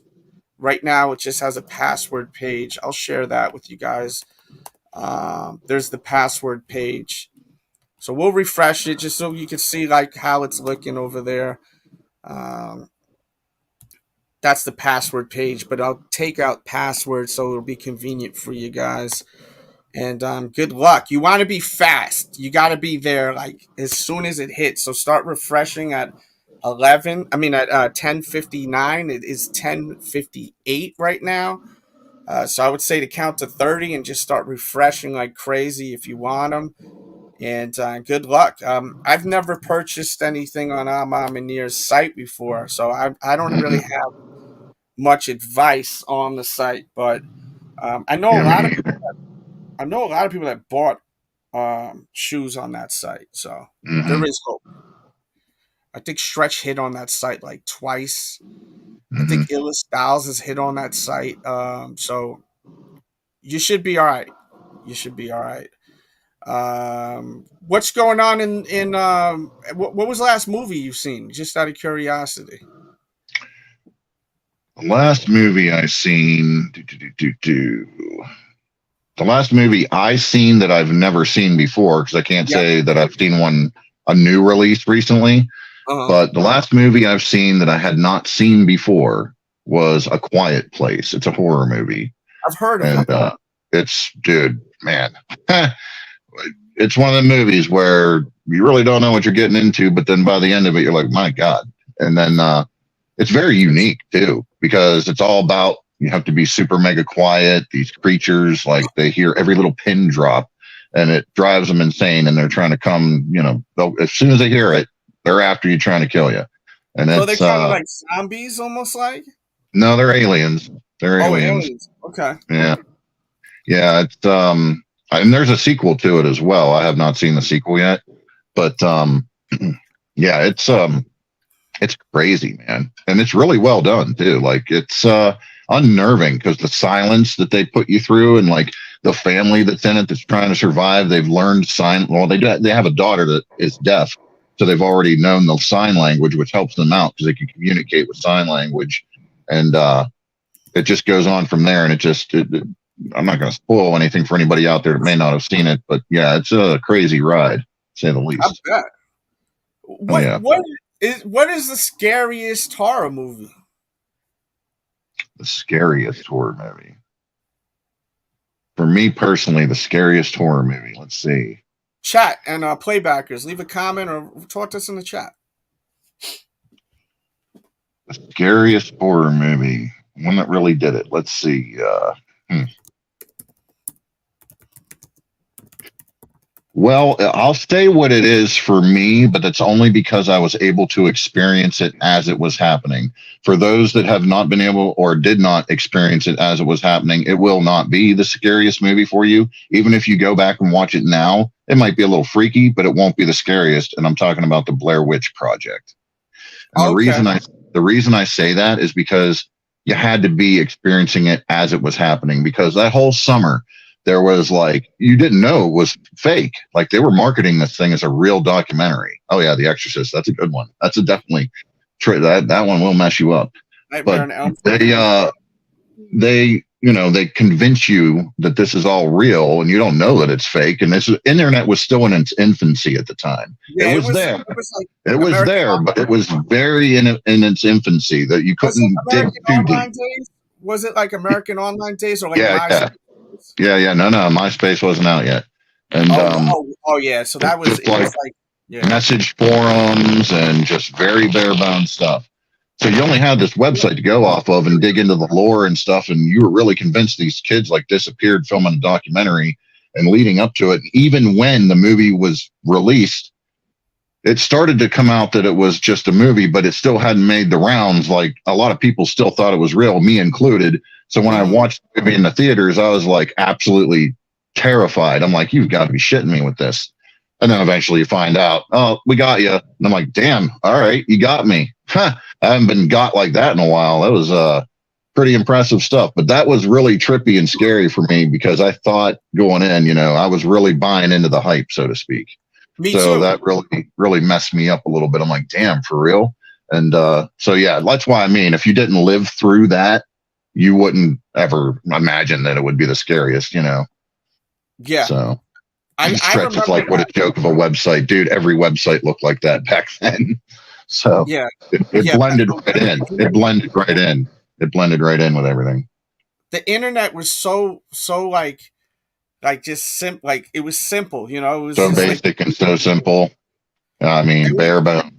Right now, it just has a password page. I'll share that with you guys. There's the password page. So we'll refresh it just so you can see like how it's looking over there. That's the password page, but I'll take out password so it'll be convenient for you guys. And good luck. You want to be fast. You got to be there like as soon as it hits. So start refreshing at 10:59. It is 10:58 right now. So I would say to count to 30 and just start refreshing like crazy if you want them. And good luck. I've never purchased anything on Maniere's site before, so I don't really have much advice on the site, but I know a lot of people that bought shoes on that site, so there is hope. I think Stretch hit on that site like twice. I think Illa Styles has hit on that site, so you should be all right. What's going on in what was the last movie you've seen? Just out of curiosity.
The last movie I seen, the last movie I seen that I've never seen before, because I can't say that I've seen a new release recently. But the last movie I've seen that I had not seen before was A Quiet Place. It's a horror movie.
I've heard of it.
It's, dude, man. It's one of the movies where you really don't know what you're getting into, but then by the end of it, you're like, my God. And then it's very unique, too, because it's all about, you have to be super mega quiet. These creatures, like, they hear every little pin drop, and it drives them insane, and they're trying to come, as soon as they hear it, they're after you, trying to kill you. And
so they're kind of like zombies, almost like?
No, they're aliens. They're aliens.
Aliens. Okay.
Yeah. Yeah. It's and there's a sequel to it as well. I have not seen the sequel yet, but yeah, it's crazy, man, and it's really well done too. Like it's unnerving because the silence that they put you through, and like the family that's in it that's trying to survive. They've learned sign. Well, they have a daughter that is deaf, so they've already known the sign language, which helps them out because they can communicate with sign language, and it just goes on from there. And I'm not going to spoil anything for anybody out there that may not have seen it, but yeah, it's a crazy ride, to say the least.
I bet. What is the scariest horror movie?
The scariest horror movie. For me personally, the scariest horror movie. Let's see.
Chat and playbackers, leave a comment or talk to us in the chat.
The scariest horror movie. One that really did it. Let's see. Well, I'll say what it is for me, but that's only because I was able to experience it as it was happening. For those that have not been able or did not experience it as it was happening, it will not be the scariest movie for you. Even if you go back and watch it now, it might be a little freaky, but it won't be the scariest. And I'm talking about the Blair Witch Project. And the reason I say that is because you had to be experiencing it as it was happening, because that whole summer, there was like, you didn't know it was fake. Like they were marketing this thing as a real documentary. Oh yeah, The Exorcist. That's a good one. That's a definitely that one will mess you up. But they convince you that this is all real, and you don't know that it's fake. And this internet was still in its infancy at the time. Yeah, it was there. It was there, but it was very in its infancy that you couldn't dig too deep.
Was it like American Online Days or like
MySpace? Yeah. No, MySpace wasn't out yet. And
yeah. So that was
message forums and just very bare bones stuff. So you only had this website to go off of and dig into the lore and stuff, and you were really convinced these kids like disappeared filming a documentary. And leading up to it, even when the movie was released, it started to come out that it was just a movie, but it still hadn't made the rounds. Like a lot of people still thought it was real, me included. So when I watched the movie in the theaters, I was like absolutely terrified. I'm like, you've got to be shitting me with this. And then eventually you find out, oh, we got you. And I'm like, damn, all right, you got me. I haven't been got like that in a while. That was pretty impressive stuff. But that was really trippy and scary for me because I thought going in, I was really buying into the hype, so to speak. Me too. That really messed me up a little bit. I'm like, damn, for real? And so, yeah, that's why if you didn't live through that, you wouldn't ever imagine that it would be the scariest, Yeah. So I stretch is like what a joke of a website, dude. Every website looked like that back then. So
yeah,
it blended right in. It blended right in. It blended right in with everything.
The internet was so like just simple. Like it was simple, It was
so basic and so simple. Bare bones.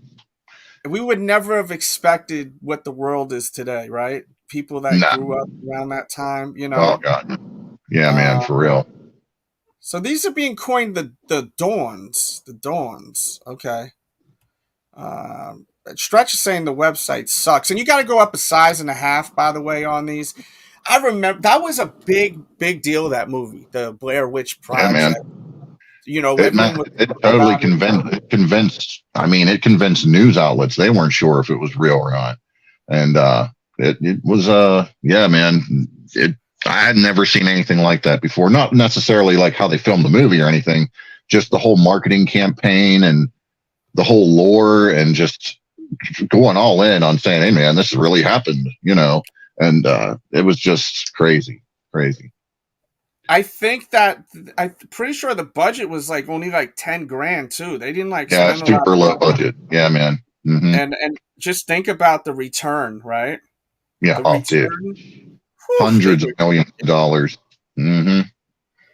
We would never have expected what the world is today, right? People that grew up around that time,
Oh God, yeah, man, for real.
So these are being coined the dawns. The dawns. Okay. Stretch is saying the website sucks, and you got to go up a size and a half. By the way, on these, I remember that was a big deal. That movie, the Blair Witch Project. Yeah, man.
It totally convinced. It convinced news outlets. They weren't sure if it was real or not, and it was yeah, man. I had never seen anything like that before. Not necessarily like how they filmed the movie or anything, just the whole marketing campaign and the whole lore and just going all in on saying, hey, man, this really happened, and it was just crazy.
I think that I'm pretty sure the budget was like only like $10,000 too. They didn't
spend super low budget. Yeah, man. Mm-hmm.
And just think about the return, right?
Yeah, dude. Hundreds of millions of dollars. Mm-hmm.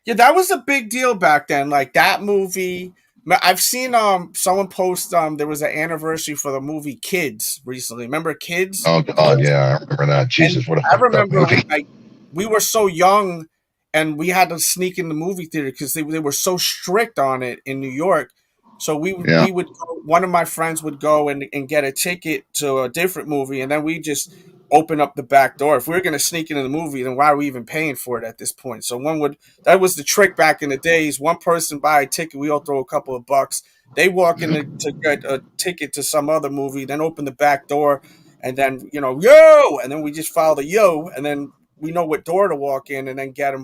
Yeah, that was a big deal back then. Like that movie, I've seen someone post there was an anniversary for the movie Kids recently. Remember Kids?
Oh God, yeah, I remember that. Jesus, what a
I remember like we were so young and we had to sneak in the movie theater because they were so strict on it in New York. So we would go, one of my friends would go and get a ticket to a different movie, and then we just open up the back door. If we were going to sneak into the movie, then why are we even paying for it at this point? So that was the trick back in the days. One person buy a ticket, we all throw a couple of bucks. They walk in to get a ticket to some other movie, then open the back door, and then, yo, and then we just follow the yo, and then we know what door to walk in, and then get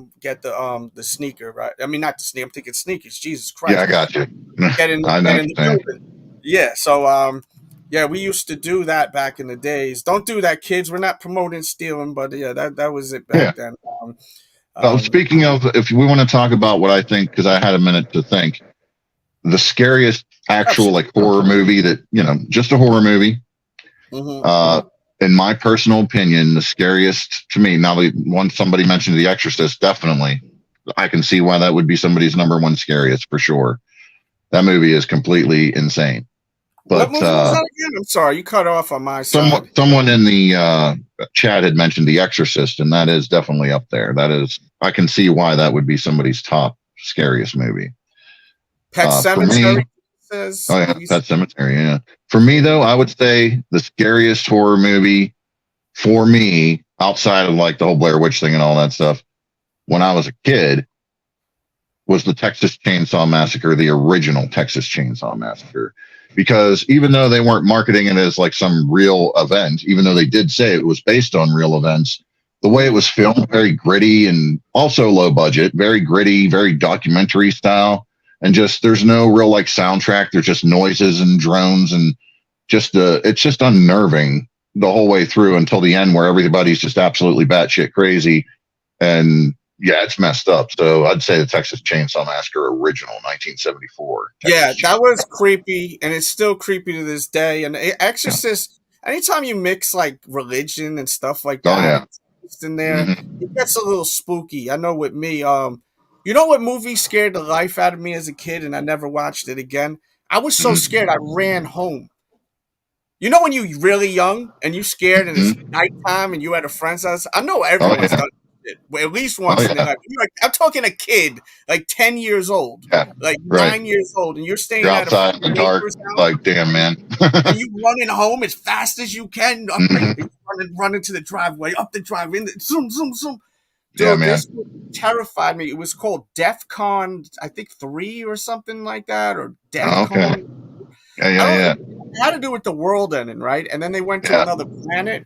the sneaker, right? I mean, not the sneaker. I'm thinking sneakers. Jesus Christ!
Yeah, I got you.
Get in the building. Yeah. So yeah, we used to do that back in the days. Don't do that, kids. We're not promoting stealing, but yeah, that was it back then.
Speaking of, if we want to talk about what I think, because I had a minute to think, the scariest actual like horror movie that just a horror movie. Mm-hmm. In my personal opinion, the scariest to me, now once somebody mentioned The Exorcist, definitely, I can see why that would be somebody's number one scariest for sure. That movie is completely insane. But
what movie was that again? I'm sorry, you cut off on my side.
Someone in the chat had mentioned The Exorcist, and that is definitely up there. That is, I can see why that would be somebody's top scariest movie.
Pet Sematary
says. Oh yeah, Pet Sematary. Yeah. For me though, I would say the scariest horror movie for me, outside of like the whole Blair Witch thing and all that stuff, when I was a kid, was the Texas Chainsaw Massacre, the original Texas Chainsaw Massacre. Because even though they weren't marketing it as like some real event, even though they did say it was based on real events, the way it was filmed, very gritty and also low budget, very gritty, very documentary style. And just, there's no real like soundtrack. There's just noises and drones and it's just unnerving the whole way through until the end where everybody's just absolutely batshit crazy. And yeah, it's messed up. So I'd say the Texas Chainsaw Massacre original, 1974.
That was creepy, and it's still creepy to this day. And Exorcist, anytime you mix like religion and stuff like that, it's in there, it gets a little spooky. I know with me, you know what movie scared the life out of me as a kid, and I never watched it again? I was so scared I ran home. You know when you're really young and you're scared and it's nighttime and you at a friend's house? I know everyone's done it. At least once in their life. I'm talking a kid, like 10 years old, like 9 years old, and you're staying
outside in the dark, like, damn, man.
And you running home as fast as you can, running to the driveway, up the driveway, zoom, zoom, zoom. Dude, this terrified me. It was called DEFCON, I think 3 or something like that, or DEFCON.
It
had to do with the world ending, right? And then they went to another planet.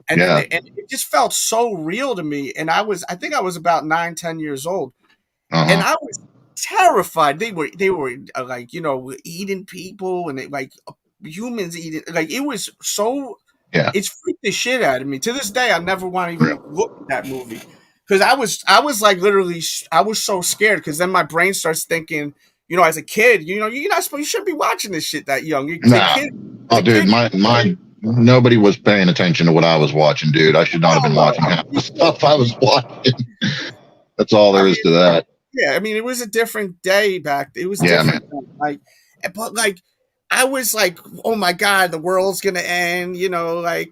And then and it just felt so real to me. And I think I was about 9, 10 years old. And I was terrified. They were like, eating people and like humans eating. Like it was so, it's freaked the shit out of me. To this day, I never want to even look at that movie. Because I was like literally, I was so scared. Because then my brain starts thinking, as a kid, you're not supposed, you shouldn't be watching this shit that young.
Dude, nobody was paying attention to what I was watching, dude. I should not have been watching half the stuff I was watching. That's all there is to that.
Yeah, I mean, it was a different day back. It was different. But I was like, oh my God, the world's gonna end.
Yeah, I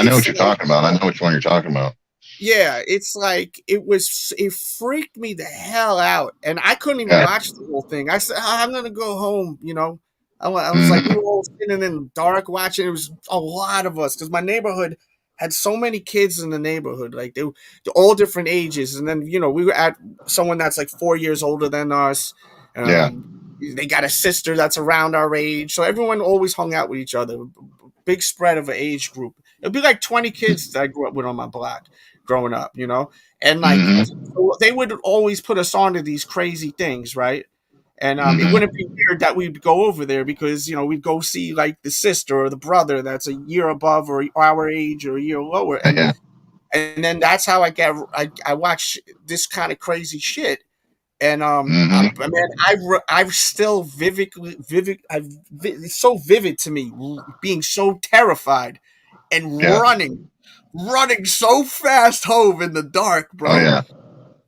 know what you're talking about. I know which one you're talking about.
Yeah, it's like it freaked me the hell out, and I couldn't even watch the whole thing. I said, I'm gonna go home. I was like, we were all sitting in the dark watching. It was a lot of us because my neighborhood had so many kids in the neighborhood. Like they're all different ages. And then, we were at someone that's like 4 years older than us. They got a sister that's around our age. So everyone always hung out with each other. Big spread of an age group. It'd be like 20 kids that I grew up with on my block growing up, And like so they would always put us onto these crazy things, right? And it wouldn't be weird that we'd go over there because, we'd go see like the sister or the brother that's a year above or our age or a year lower. And then that's how I watch this kind of crazy shit. And I still it's so vivid to me being so terrified and running so fast home in the dark, bro.
Oh, yeah.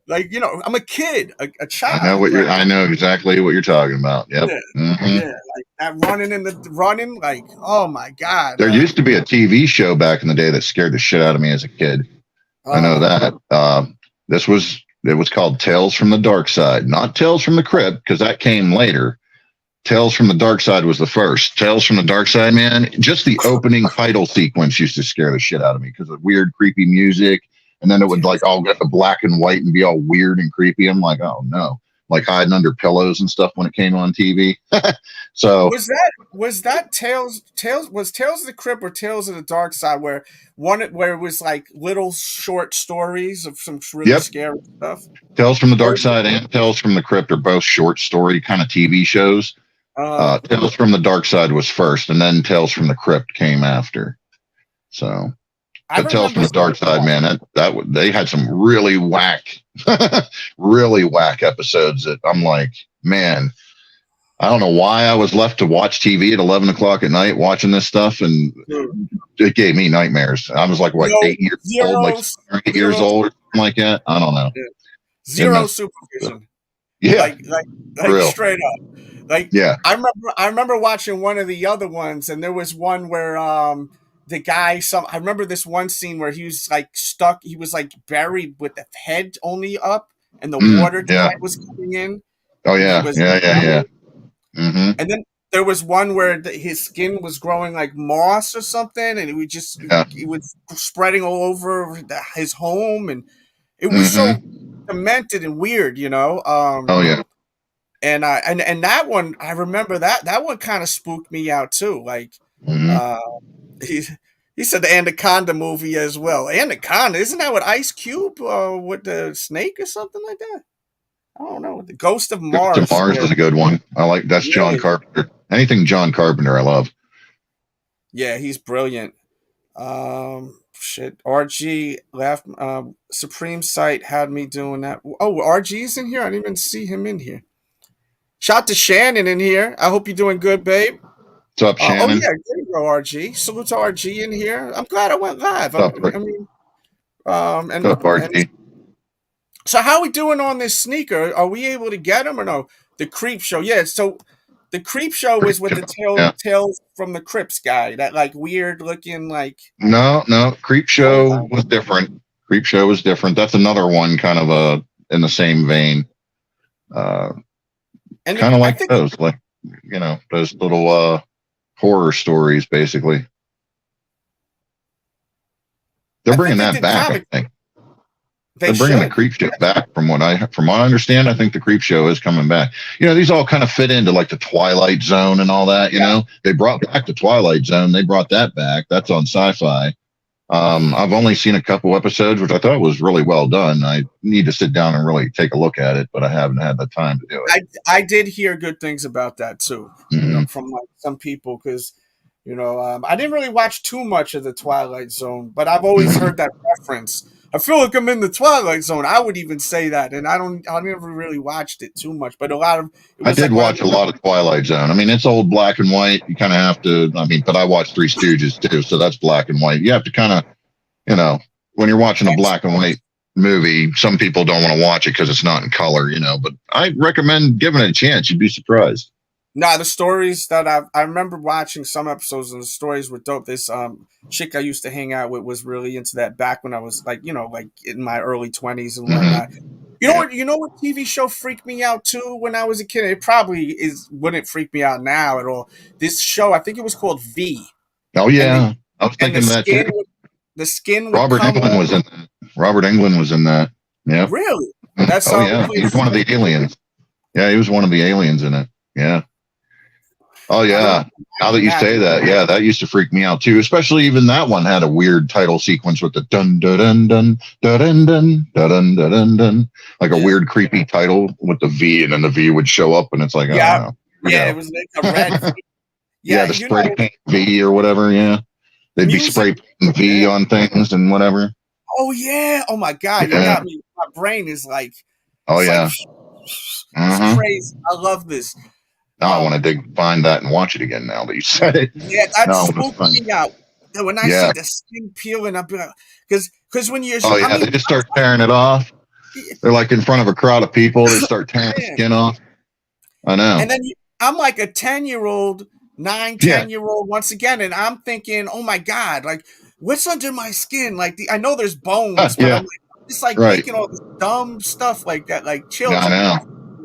Like, I'm a kid, a child.
I know exactly what you're talking about. Yep.
Yeah, like that running, like, oh my God.
There used to be a TV show back in the day that scared the shit out of me as a kid. I know that. It was called Tales from the Dark Side, not Tales from the Crypt, because that came later. Tales from the Dark Side was the first. Tales from the Dark Side, man. Just the opening title sequence used to scare the shit out of me because of weird, creepy music. And then it would like all get the black and white and be all weird and creepy. I'm like, oh no. Like hiding under pillows and stuff when it came on TV. So
was that Tales of the Crypt or Tales of the Dark Side where it was like little short stories of some really scary stuff?
Tales from the Dark Side and Tales from the Crypt are both short story kind of TV shows. Tales from the Dark Side was first, and then Tales from the Crypt came after. So, but Tales from the Dark Side, man, that they had some really whack, really whack episodes that I'm like, man, I don't know why I was left to watch TV at 11 o'clock at night watching this stuff, and it gave me nightmares. I was like, what, 8 years old, like 8 years old, or something like that. I don't know.
Zero supervision.
Yeah,
like straight up. Like,
yeah,
I remember watching one of the other ones, and there was one where the guy, I remember this one scene where he was like stuck. He was like buried with the head only up, and the water was coming in.
Oh yeah, yeah. Mm-hmm.
And then there was one where his skin was growing like moss or something, and it was spreading all over his home, and it was so demented and weird, you know.
Oh yeah.
And that one, I remember that one kind of spooked me out too. Like, he said the Anaconda movie as well. Anaconda, isn't that with Ice Cube with the snake or something like that? I don't know. The Ghost of Mars.
Ghost of Mars is a good one. I like that's John Carpenter. Anything John Carpenter, I love.
Yeah, he's brilliant. RG left. Supreme Sight had me doing that. Oh, RG's in here. I didn't even see him in here. Shout to Shannon in here. I hope you're doing good, babe.
What's up, Shannon?
Oh yeah, there you go, RG. Salute to RG in here. I'm glad I went live.
What's up, RG?
So how are we doing on this sneaker? Are we able to get them or no? The Creep Show, yeah. So the Creep Show was with the Tales from the Crypts guy. That like weird looking like.
No. Creep Show was different. Creep Show was different. That's another one, kind of in the same vein. And kind of like those, like, you know, those little horror stories, basically. They're bringing that back, I think. They're bringing the Creep Show back, from what I understand. I think the Creep Show is coming back. You know, these all kind of fit into like the Twilight Zone and all that. You know, they brought back the Twilight Zone. They brought that back. That's on Sci-Fi. I've only seen a couple episodes, which I thought was really well done. I need to sit down and really take a look at it, but I haven't had the time to do it.
I did hear good things about that too, you know, from like some people, because you know, I didn't really watch too much of the Twilight Zone, but I've always heard that reference. I feel like I'm in the Twilight Zone. I would even say that, and I never really watched it too much, but
I did watch a lot of Twilight Zone. I mean, it's old black and white. You kind of have to. I mean, but I watched Three Stooges too, so that's black and white. You have to kind of, you know, when you're watching a black and white movie, some people don't want to watch it because it's not in color, you know. But I recommend giving it a chance. You'd be surprised.
Nah, the stories that I remember watching some episodes, and the stories were dope. This chick I used to hang out with was really into that back when I was like, you know, like in my early 20s and whatnot. You know what TV show freaked me out too when I was a kid? It probably wouldn't freak me out now at all. This show, I think it was called V.
Oh yeah, I was thinking that too.
The skin.
Robert Englund was in that. Robert Englund was in that. Yeah.
Really? That's
yeah. He was one of the aliens. Yeah, he was one of the aliens in it. Yeah. Oh yeah. Now that you say that, yeah, that used to freak me out too. Especially even that one had a weird title sequence with the dun dun dun dun dun dun dun dun dun dun, like a weird creepy title with the V, and then the V would show up, and it's like,
yeah, it was like a red.
The spray paint V or whatever. Yeah, they'd be spray painting V on things and whatever.
Oh yeah. Oh my God, you got me. My brain is like.
Oh yeah.
It's crazy. I love this.
Now I want to find that and watch it again now that you said it.
Yeah, that's spooked me out. When I see the skin peeling up, because when you're...
Oh, yeah, they just start tearing it off. They're like in front of a crowd of people. They start tearing the skin off. I know.
And then I'm like a 10-year-old, 10-year-old once again, and I'm thinking, oh my God, like, what's under my skin? Like, I know there's bones, but I'm like, just like making all this dumb stuff like that, like children.
I know.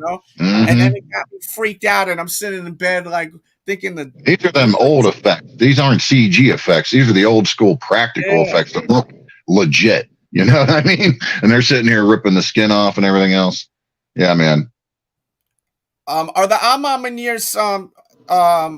know. And then
Mm-hmm.
it got me freaked out, and I'm sitting in bed like thinking
These are them old effects. These aren't CG effects. These are the old school practical effects that look legit. You know what I mean? And they're sitting here ripping the skin off and everything else. Yeah, man.
Are the Maniers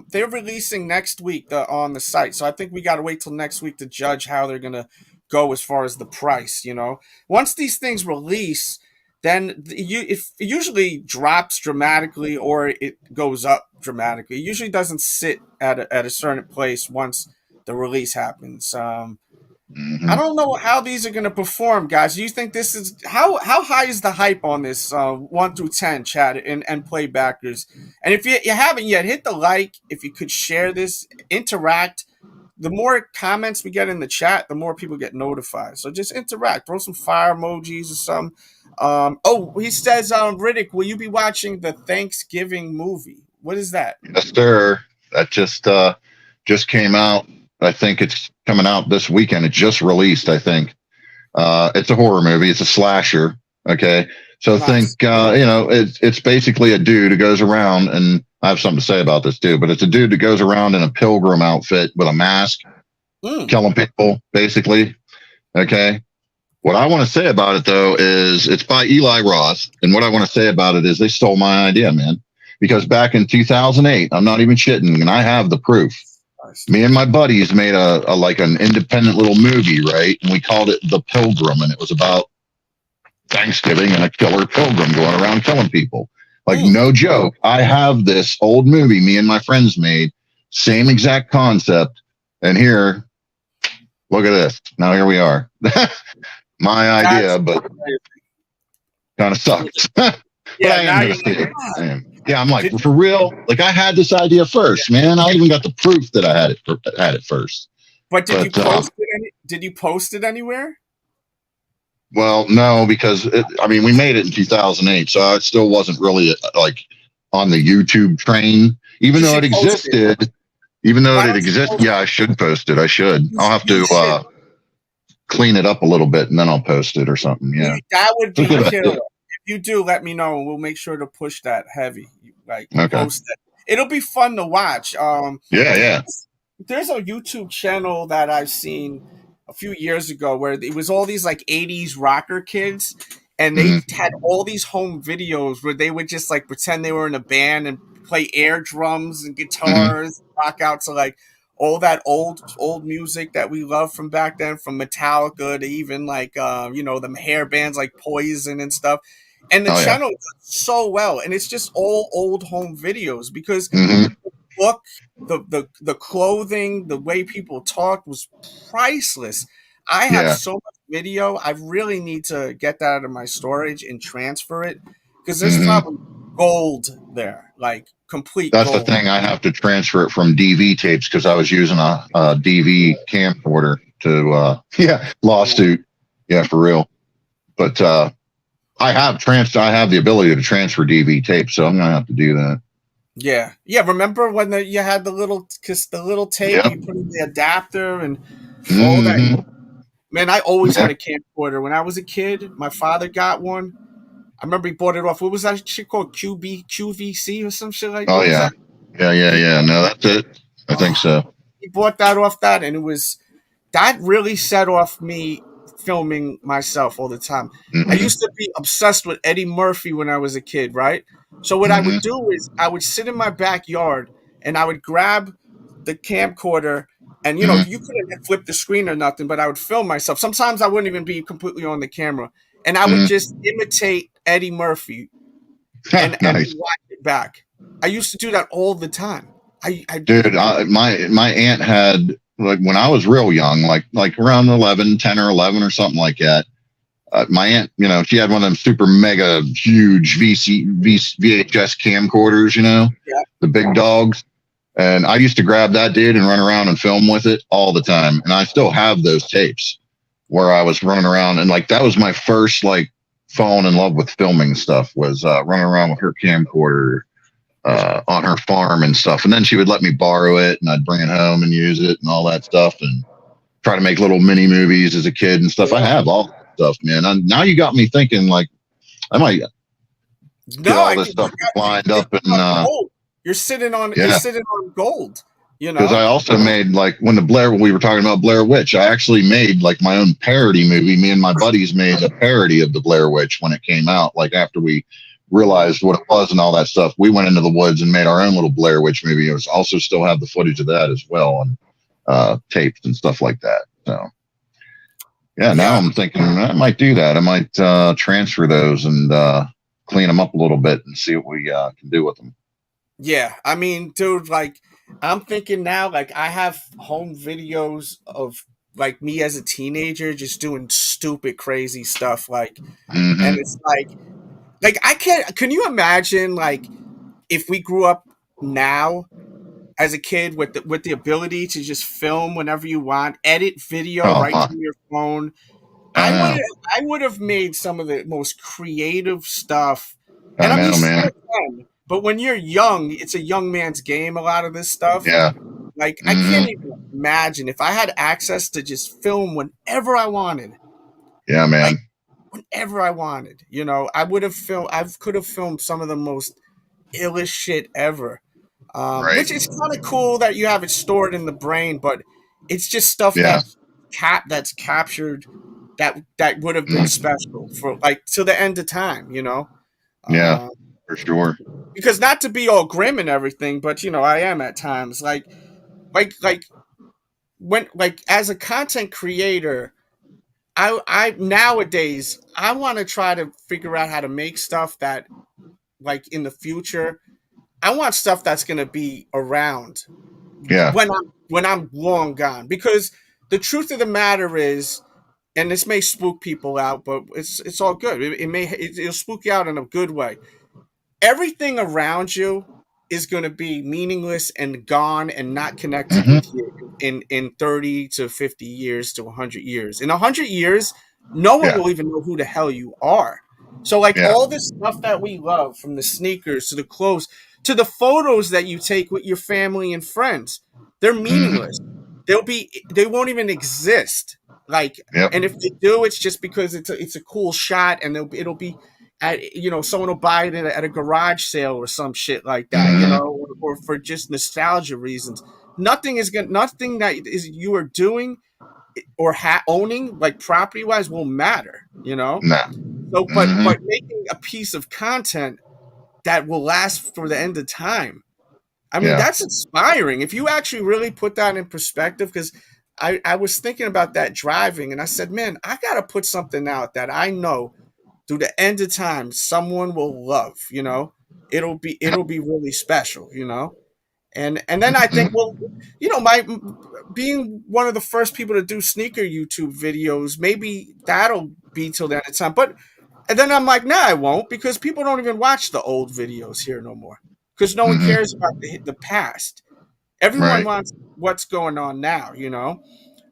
they're releasing next week on the site, so I think we got to wait till next week to judge how they're gonna go as far as the price. You know, once these things release, then it usually drops dramatically or it goes up dramatically. It usually doesn't sit at a certain place once the release happens. I
Mm-hmm.
don't know how these are going to perform, guys. Do you think this is how high is the hype on this 1 through 10, chat and playbackers? And if you haven't yet, hit the like. If you could share this, interact. The more comments we get in the chat, the more people get notified. So just interact, throw some fire emojis or something. He says, Riddick, will you be watching the Thanksgiving movie? What is that?
Yes, sir. That just came out. I think it's coming out this weekend. It just released, I think. It's a horror movie. It's a slasher. Okay. So
Nice.
think, it's basically a dude who goes around, and I have something to say about this too, but it's a dude that goes around in a pilgrim outfit with a mask, killing people, basically. Okay. What I want to say about it though is it's by Eli Roth. And what I want to say about it is they stole my idea, man, because back in 2008, I'm not even shitting, and I have the proof. Me and my buddies made a like an independent little movie, right? And we called it The Pilgrim, and it was about Thanksgiving and a killer pilgrim going around killing people. Like, no joke. I have this old movie me and my friends made, same exact concept. And here, look at this. Now here we are. My idea, but kind of sucks. Yeah, I'm like, for real? Like, I had this idea first, man. I even got the proof that I had it first.
But did you post it? Did you post it anywhere?
Well, no, because we made it in 2008, so it still wasn't really like on the YouTube train, even though it existed. Even though it exists, yeah, I should post it. I should. I'll have to clean it up a little bit, and then I'll post it or something. Yeah,
that would be killer. If you do, let me know, and we'll make sure to push that heavy. Like, post it. It'll be fun to watch.
Yeah.
There's a YouTube channel that I've seen a few years ago where it was all these like 80s rocker kids, and they had all these home videos where they would just like pretend they were in a band and play air drums and guitars, rock out to like all that old music that we love from back then, from Metallica to even like the hair bands like Poison and stuff. And the channel does so well, and it's just all old home videos because the book, the clothing, the way people talk was priceless. I have so much video. I really need to get that out of my storage and transfer it because there's probably gold there, like complete
That's
gold.
the thing. I have to transfer it from DV tapes because I was using a DV camcorder to lawsuit. Yeah, for real. But I have the ability to transfer DV tapes, so I'm gonna have to do that.
Yeah. Remember when you had the little tape, you put in the adapter and all that. Man, I always had a camcorder. When I was a kid, my father got one. I remember he bought it off. What was that shit called? QVC or some shit like that?
Oh yeah. Yeah. No, that's it. I think so.
He bought that off that, and that really set off me filming myself all the time. I used to be obsessed with Eddie Murphy when I was a kid, right? So what I would do is I would sit in my backyard and I would grab the camcorder, and you couldn't flip the screen or nothing, but I would film myself. Sometimes I wouldn't even be completely on the camera, and I would just imitate Eddie Murphy and watch it back. I used to do that all the time. My
aunt had, like, when I was real young, like around 10 or 11 or something like that. My aunt, she had one of them super mega huge VHS camcorders, the big dogs. And I used to grab that dude and run around and film with it all the time. And I still have those tapes where I was running around, and like that was my first like falling in love with filming stuff, was running around with her camcorder on her farm and stuff. And then she would let me borrow it, and I'd bring it home and use it and all that stuff, and try to make little mini movies as a kid and stuff. I have all that stuff, man. Now you got me thinking, like, I
No,
get all
I
this
mean,
stuff lined
you're
up,
sitting
and
on gold. You're
yeah.
sitting on gold. You
Because
know.
I also made, like, when we were talking about Blair Witch, I actually made like my own parody movie. Me and my buddies made a parody of the Blair Witch when it came out. Like after we realized what it was and all that stuff, we went into the woods and made our own little Blair Witch movie. It was also still have the footage of that as well, and tapes and stuff like that. So yeah, now
Yeah,
I'm thinking I might do that. I might transfer those and clean them up a little bit and see what we can do with them.
yeah. I mean, dude, like, I'm thinking now, like, I have home videos of like me as a teenager just doing stupid, crazy stuff. Like, and
Hmm.
it's like I can't. Can you imagine, like, if we grew up now as a kid with the ability to just film whenever you want, edit video
Oh,
right from your phone?
I
I would
know,
I would have made some of the most creative stuff, and
I
I mean
know,
still
man.
can. But when you're young, it's a young man's game. A lot of this stuff,
Yeah.
like I
Hmm.
can't even imagine if I had access to just film whenever I wanted,
Yeah,
like
man.
whenever I wanted. You know, I would have filmed. I could have filmed some of the most illest shit ever.
Right.
Which is kind of cool that you have it stored in the brain, but it's just stuff
Yeah.
that's captured that would have been
Mm.
special for like to the end of time, you know.
Yeah,
Uh,
for sure.
because not to be all grim and everything, but you know, I am at times like when like as a content creator, I nowadays I want to try to figure out how to make stuff that like in the future I want stuff that's going to be around
Yeah.
when I'm long gone because the truth of the matter is and this may spook people out but it's all good it'll spook you out in a good way everything around you is going to be meaningless and gone and not connected
Hmm.
with you in 30 to 50 years to 100 years in 100 years no one
Yeah.
will even know who the hell you are so like
Yeah.
all this stuff that we love from the sneakers to the clothes to the photos that you take with your family and friends they're meaningless
Hmm.
they won't even exist like
Yep.
and if they do it's just because it's a cool shot and it'll be at you know someone will buy it at a garage sale or some shit like that you
Hmm.
know or for just nostalgia reasons nothing that is you are doing or owning like property wise will matter you know
Nah.
so
Hmm.
but making a piece of content that will last for the end of time I mean
Yeah.
that's inspiring if you actually really put that in perspective because I was thinking about that driving and I said man I gotta put something out that I know through the end of time someone will love you know it'll be really special you know and then I think
Hmm.
well you know my being one of the first people to do sneaker YouTube videos maybe that'll be till the end of time but and then I'm like nah I won't because people don't even watch the old videos here no more because no one cares
Hmm.
about the past everyone
Right.
wants what's going on now you know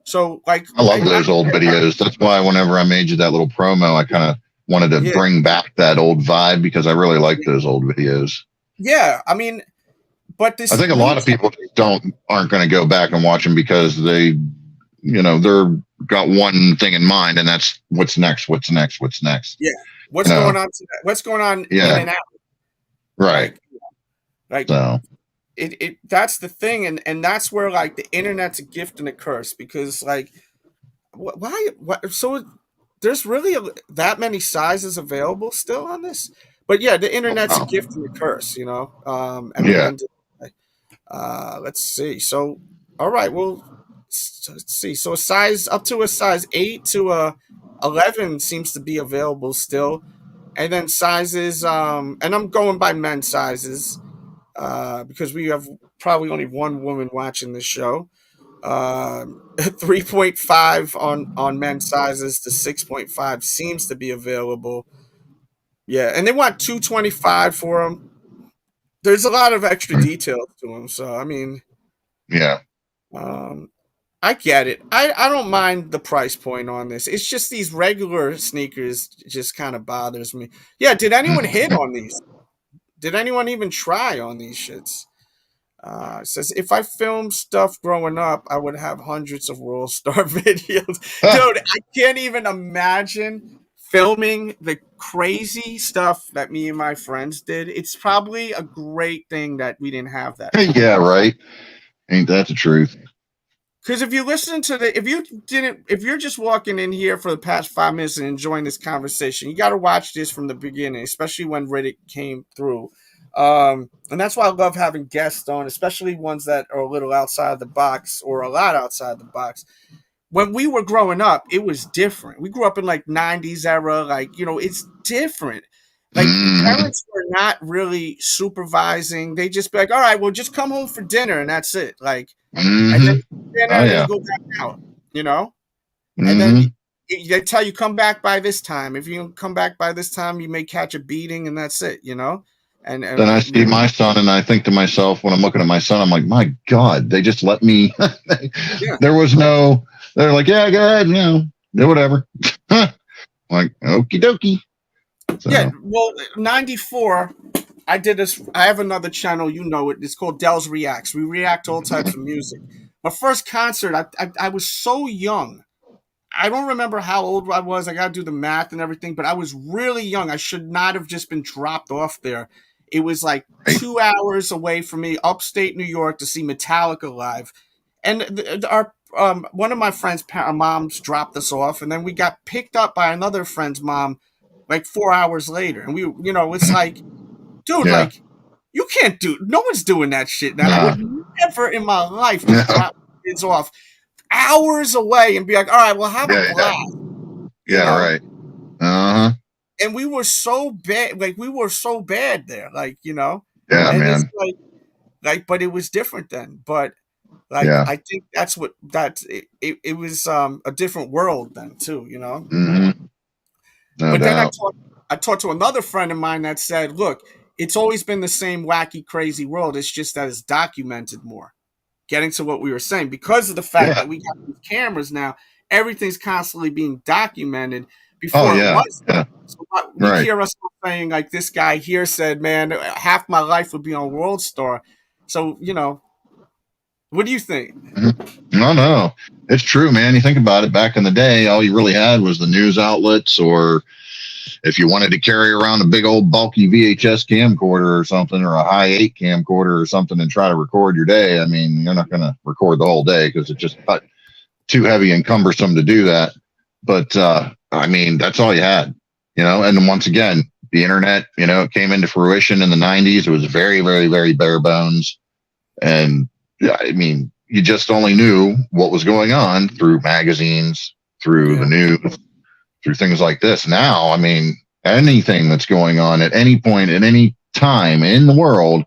so like
I love those old videos. That's why whenever I made you that little promo, I kind of wanted to
yeah
bring back that old vibe because I really like those old videos.
yeah I mean but
I
this
think a
new
lot of people just aren't going to go back and watch them because they're got one thing in mind, and that's what's next, what's next, what's next.
Yeah.
You know,
What's going on in
yeah,
and out?
right.
Like like
So,
it that's the thing and that's where like the internet's a gift and a curse because like why what so there's really that many sizes available still on this. But yeah, the
oh,
internet's a
wow.
gift and a curse, you know. At the
Yeah.
end of the day. Let's see. So all right, well let's see. So a size up to a size 8 to a 11 seems to be available still and then sizes and I'm going by men's sizes because we have probably only one woman watching this show 3.5 on men's sizes to 6.5 seems to be available yeah and they want 225 for them there's a lot of extra details to them so I mean
Yeah.
um I get it. I don't mind the price point on this. It's just these regular sneakers just kind of bothers me. Yeah, did anyone hit on these? Did anyone even try on these shits? It says if I filmed stuff growing up, I would have hundreds of World Star videos. Dude, I can't even imagine filming the crazy stuff that me and my friends did, it's probably a great thing that we didn't have that time.
Yeah, right. Ain't that the truth?
Because if you listen to if you're just walking in here for the past 5 minutes and enjoying this conversation, you got to watch this from the beginning, especially when Riddick came through. And that's why I love having guests on, especially ones that are a little outside the box or a lot outside the box. When we were growing up, it was different. We grew up in like 90s era, like, it's different. Like parents were not really supervising. They just be like, all right, well, just come home for dinner and that's it. Like, and then dinner, and then you go back out, and then they tell you come back by this time. If you don't come back by this time, you may catch a beating, and that's it, And
then I see my son, and I think to myself, when I'm looking at my son, I'm like, my God, they just let me. There was no. They're like, yeah, go ahead, do whatever. Like, okie dokie. So.
Yeah, well, 94. I did this. I have another channel, it. It's called Dell's Reacts. We react to all types of music. My first concert, I was so young. I don't remember how old I was. I got to do the math and everything, but I was really young. I should not have just been dropped off there. It was like 2 hours away from me, upstate New York, to see Metallica live. And our one of my friends' moms dropped us off, and then we got picked up by another friend's mom like 4 hours later. And we, it's like, dude, like, you can't no one's doing that shit now. I would never in my life just drop kids off hours away and be like, all right, well, have a blast.
Yeah, right. Uh-huh.
And we were so bad, there, like,
Yeah,
and
man.
It's like, but it was different then. But like, I think that's what it was a different world then too,
No
but
doubt.
then I talked to another friend of mine that said, look, it's always been the same wacky, crazy world. It's just that it's documented more. Getting to what we were saying, because of the fact that we got these cameras now, everything's constantly being documented. Before it was.
Yeah.
So we hear us saying, like, this guy here said, man, half my life would be on World Star. So, what do you think?
No. It's true, man. You think about it, back in the day, all you really had was the news outlets, or if you wanted to carry around a big old bulky VHS camcorder or something, or a high 8 camcorder or something and try to record your day. I mean, you're not going to record the whole day because it's just too heavy and cumbersome to do that. But, I mean, that's all you had, and then once again, the internet, it came into fruition in the 90s. It was very, very, very bare bones. And I mean, you just only knew what was going on through magazines, through the news, through things like this. Now, I mean, anything that's going on at any point, at any time in the world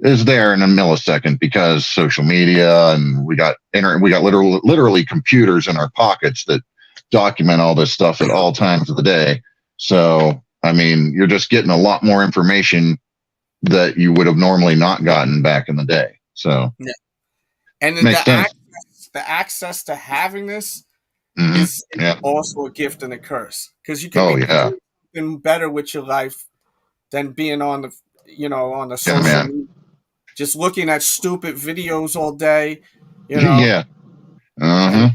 is there in a millisecond, because social media, and we got literally computers in our pockets that document all this stuff at all times of the day. So, I mean, you're just getting a lot more information that you would have normally not gotten back in the day. So,
and then the access to having this is also a gift and a curse, because you can be something better with your life than being on the, on the social media, just looking at stupid videos all day,
Yeah. Uh-huh.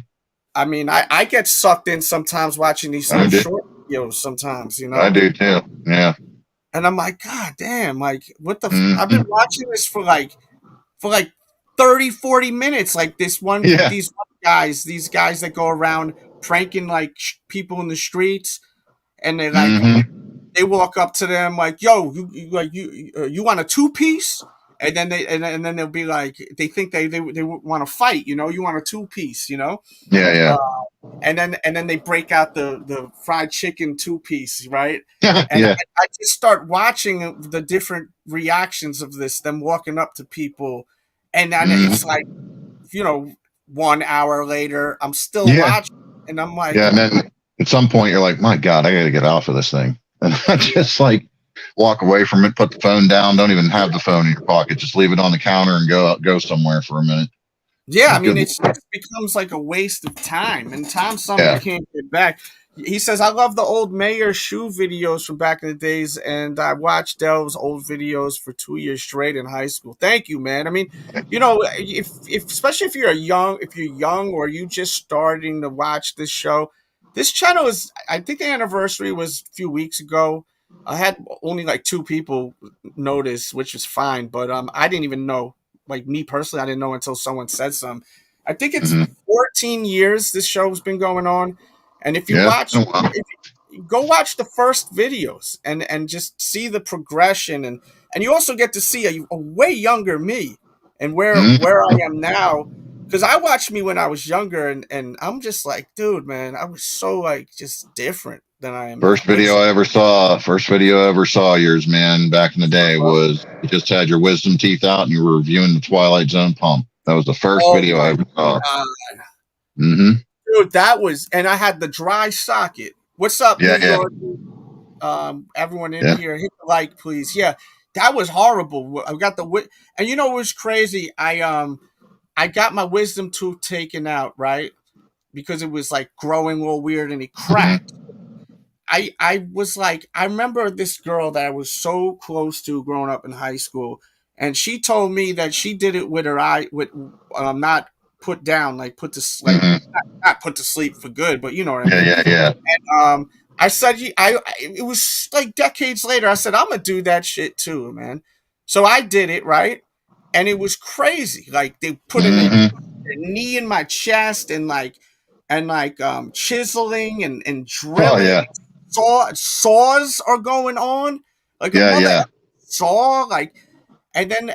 I mean, I get sucked in sometimes watching these short videos sometimes,
I do too. Yeah.
And I'm like, God damn, like, what the I've been watching this for like 30, 40 minutes. Like these guys that go around pranking like people in the streets, and they like they walk up to them like, yo, you want a 2-piece? And then they'll be like, they think they want to fight, you want a 2-piece,
Yeah.
And then they break out the fried chicken 2-piece, right? And I just start watching the different reactions of this, them walking up to people, and then it's like, 1 hour later, I'm still watching, and I'm like,
and then at some point you're like, my God, I got to get off of this thing, and I just like walk away from it, put the phone down, don't even have the phone in your pocket, just leave it on the counter and go somewhere for a minute.
Yeah, I mean, it becomes like a waste of time, and time something you can't get back. He says, I love the old Mayer shoe videos from back in the days, and I watched Del's old videos for 2 years straight in high school. Thank you, man. I mean, if especially if you're young or you just starting to watch this show, this channel is, I think the anniversary was a few weeks ago. I had only like 2 people notice, which is fine, but I didn't even know. Like me personally, I didn't know until someone said something. I think it's 14 years this show's been going on, and if you watch, go watch the first videos and just see the progression, and you also get to see a way younger me and where I am now. Because I watched me when I was younger, and I'm just like, dude, man, I was so like just different than I am
First
now.
video I ever saw yours, man, back in the day was you just had your wisdom teeth out and you were reviewing the Twilight Zone pump. That was the first video I ever saw.
Dude, that was, and I had the dry socket. What's up, New York? Everyone in here, hit the like, please. Yeah, that was horrible. I got and you know what was crazy? I got my wisdom tooth taken out, right? Because it was like growing all weird and it cracked. I was like, I remember this girl that I was so close to growing up in high school, and she told me that she did it with her eye, with not put down, like put to not put to sleep for good, but you know what I mean.
Yeah.
And I said, it was like decades later. I said, I'm gonna do that shit too, man. So I did it, right? And it was crazy. Like they put a knee in my chest and chiseling and drilling. Saws are going on. Like saw, like, and then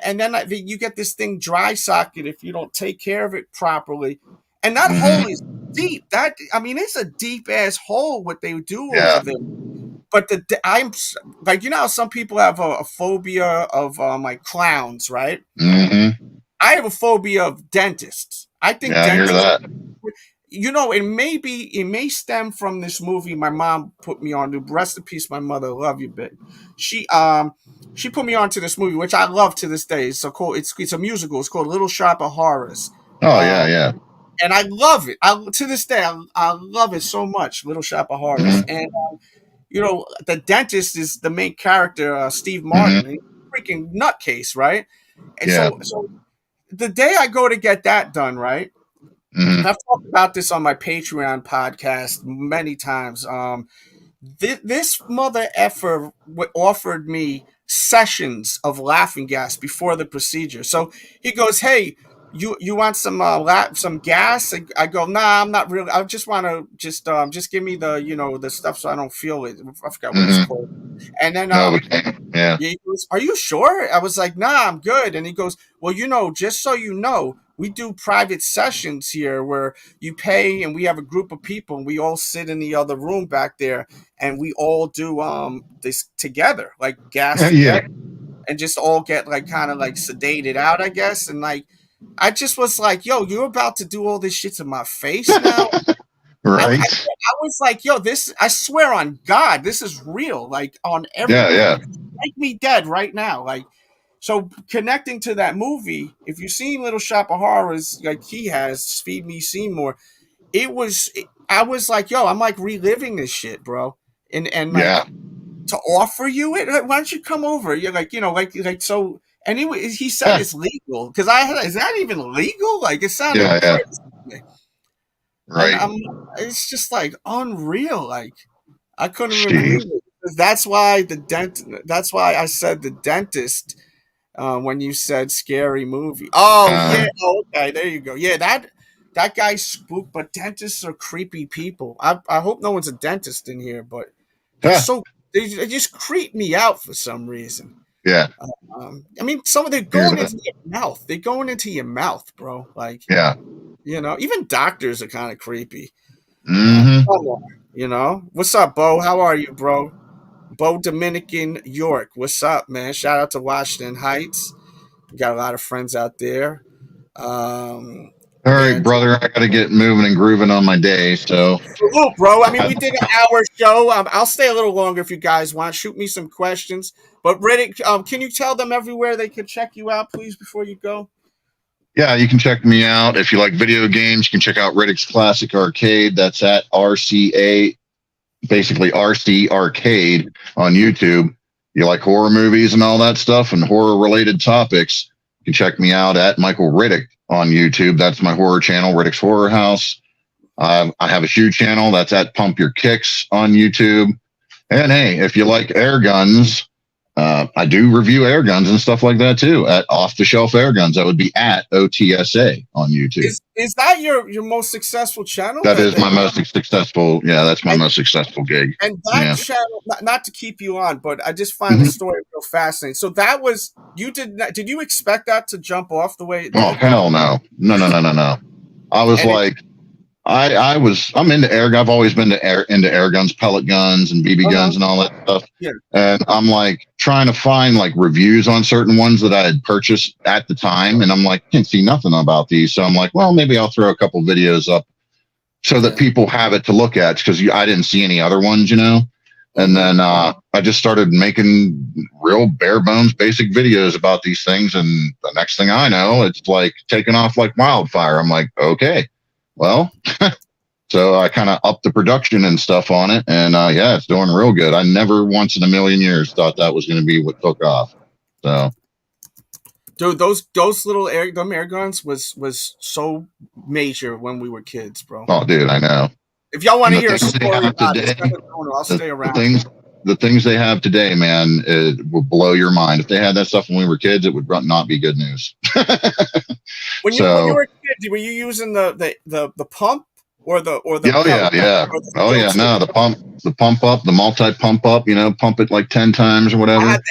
you get this thing dry socket if you don't take care of it properly. And that hole is deep. It's a deep ass hole what they do over there. But I'm like, you know how some people have a phobia of like clowns, right? I have a phobia of dentists. I think dentists. I hear that. You know, it may stem from this movie my mom put me on. Rest in peace, my mother. Love you, bitch. She put me on to this movie, which I love to this day. It's so cool. It's a musical. It's called Little Shop of Horrors.
Yeah.
And I love it. To this day, I love it so much. Little Shop of Horrors. And you know, the dentist is the main character, Steve Martin. He's a freaking nutcase, right? And so the day I go to get that done, right? I've talked about this on my Patreon podcast many times. This mother effer offered me sessions of laughing gas before the procedure. So he goes, "Hey, you want some gas?" I go, "Nah, I'm not really. I just want to just give me the stuff so I don't feel it." I forgot what it's called. And then he goes, "Are you sure?" I was like, "Nah, I'm good." And he goes, "Well, just so you know, we do private sessions here where you pay and we have a group of people and we all sit in the other room back there and we all do this together, like gas together, and just all get like kind of like sedated out, I guess." And like I just was like, "Yo, you're about to do all this shit to my face now?"
Right.
I was like, "Yo, this, I swear on God, this is real. Like on everything. Make me dead right now." Like, so connecting to that movie, if you've seen Little Shop of Horrors, like he has, Feed Me Seymour, I was like, "Yo, I'm like reliving this shit, bro." And like to offer you it, why don't you come over? You're like, like so. And he said it's legal because is that even legal? Like it sounded crazy to me. Right. It's just like unreal. Like I couldn't even believe it. That's why that's why I said the dentist when you said scary movie. Oh yeah. Oh, okay. There you go. Yeah, that guy spooked. But dentists are creepy people. I hope no one's a dentist in here, but they're they just creep me out for some reason.
Yeah.
Some of they're going into your mouth. They're going into your mouth, bro. Like even doctors are kind of creepy. What's up, Bo? How are you, bro? Bo Dominican York. What's up, man? Shout out to Washington Heights. We got a lot of friends out there.
All right, brother. I got to get moving and grooving on my day. So,
salute, bro. We did an hour show. I'll stay a little longer if you guys want. Shoot me some questions. But Riddict, can you tell them everywhere they can check you out, please, before you go?
Yeah, you can check me out. If you like video games, you can check out Riddick's Classic Arcade. That's at RCA, basically RC Arcade on YouTube. You like horror movies and all that stuff and horror-related topics, you can check me out at Michael Riddick on YouTube. That's my horror channel, Riddick's Horror House. I have a shoe channel that's at Pump Your Kicks on YouTube. And hey, if you like air guns, I do review air guns and stuff like that too at Off the Shelf Air Guns. That would be at OTSA on YouTube.
Is that your most successful channel?
That is my most successful. Yeah, that's my most successful gig.
And that channel, not to keep you on, but I just find the story real fascinating. So that was, did you expect that to jump off the way it did?
Oh, hell no. No. I was like, I'm into air. I've always been into air guns, pellet guns, and BB guns and all that stuff.
Yeah.
And I'm like trying to find like reviews on certain ones that I had purchased at the time, and I'm like, can't see nothing about these. So I'm like, well, maybe I'll throw a couple videos up so that people have it to look at, because I didn't see any other ones, you know. And then I just started making real bare bones basic videos about these things, and the next thing I know, it's like taking off like wildfire. I'm like, okay. Well, so I kind of upped the production and stuff on it, and yeah, it's doing real good. I never once in a million years thought that was going to be what took off. So,
dude, those little air guns was so major when we were kids, bro.
Oh, dude, I know.
If y'all want to hear a story about it, I'll stay around.
The things they have today, man, it will blow your mind. If they had that stuff when we were kids, it would not be good news.
When you were a kid, were you using the pump or the
No, the pump up, the multi pump up, you know, pump it like 10 times or whatever.
I had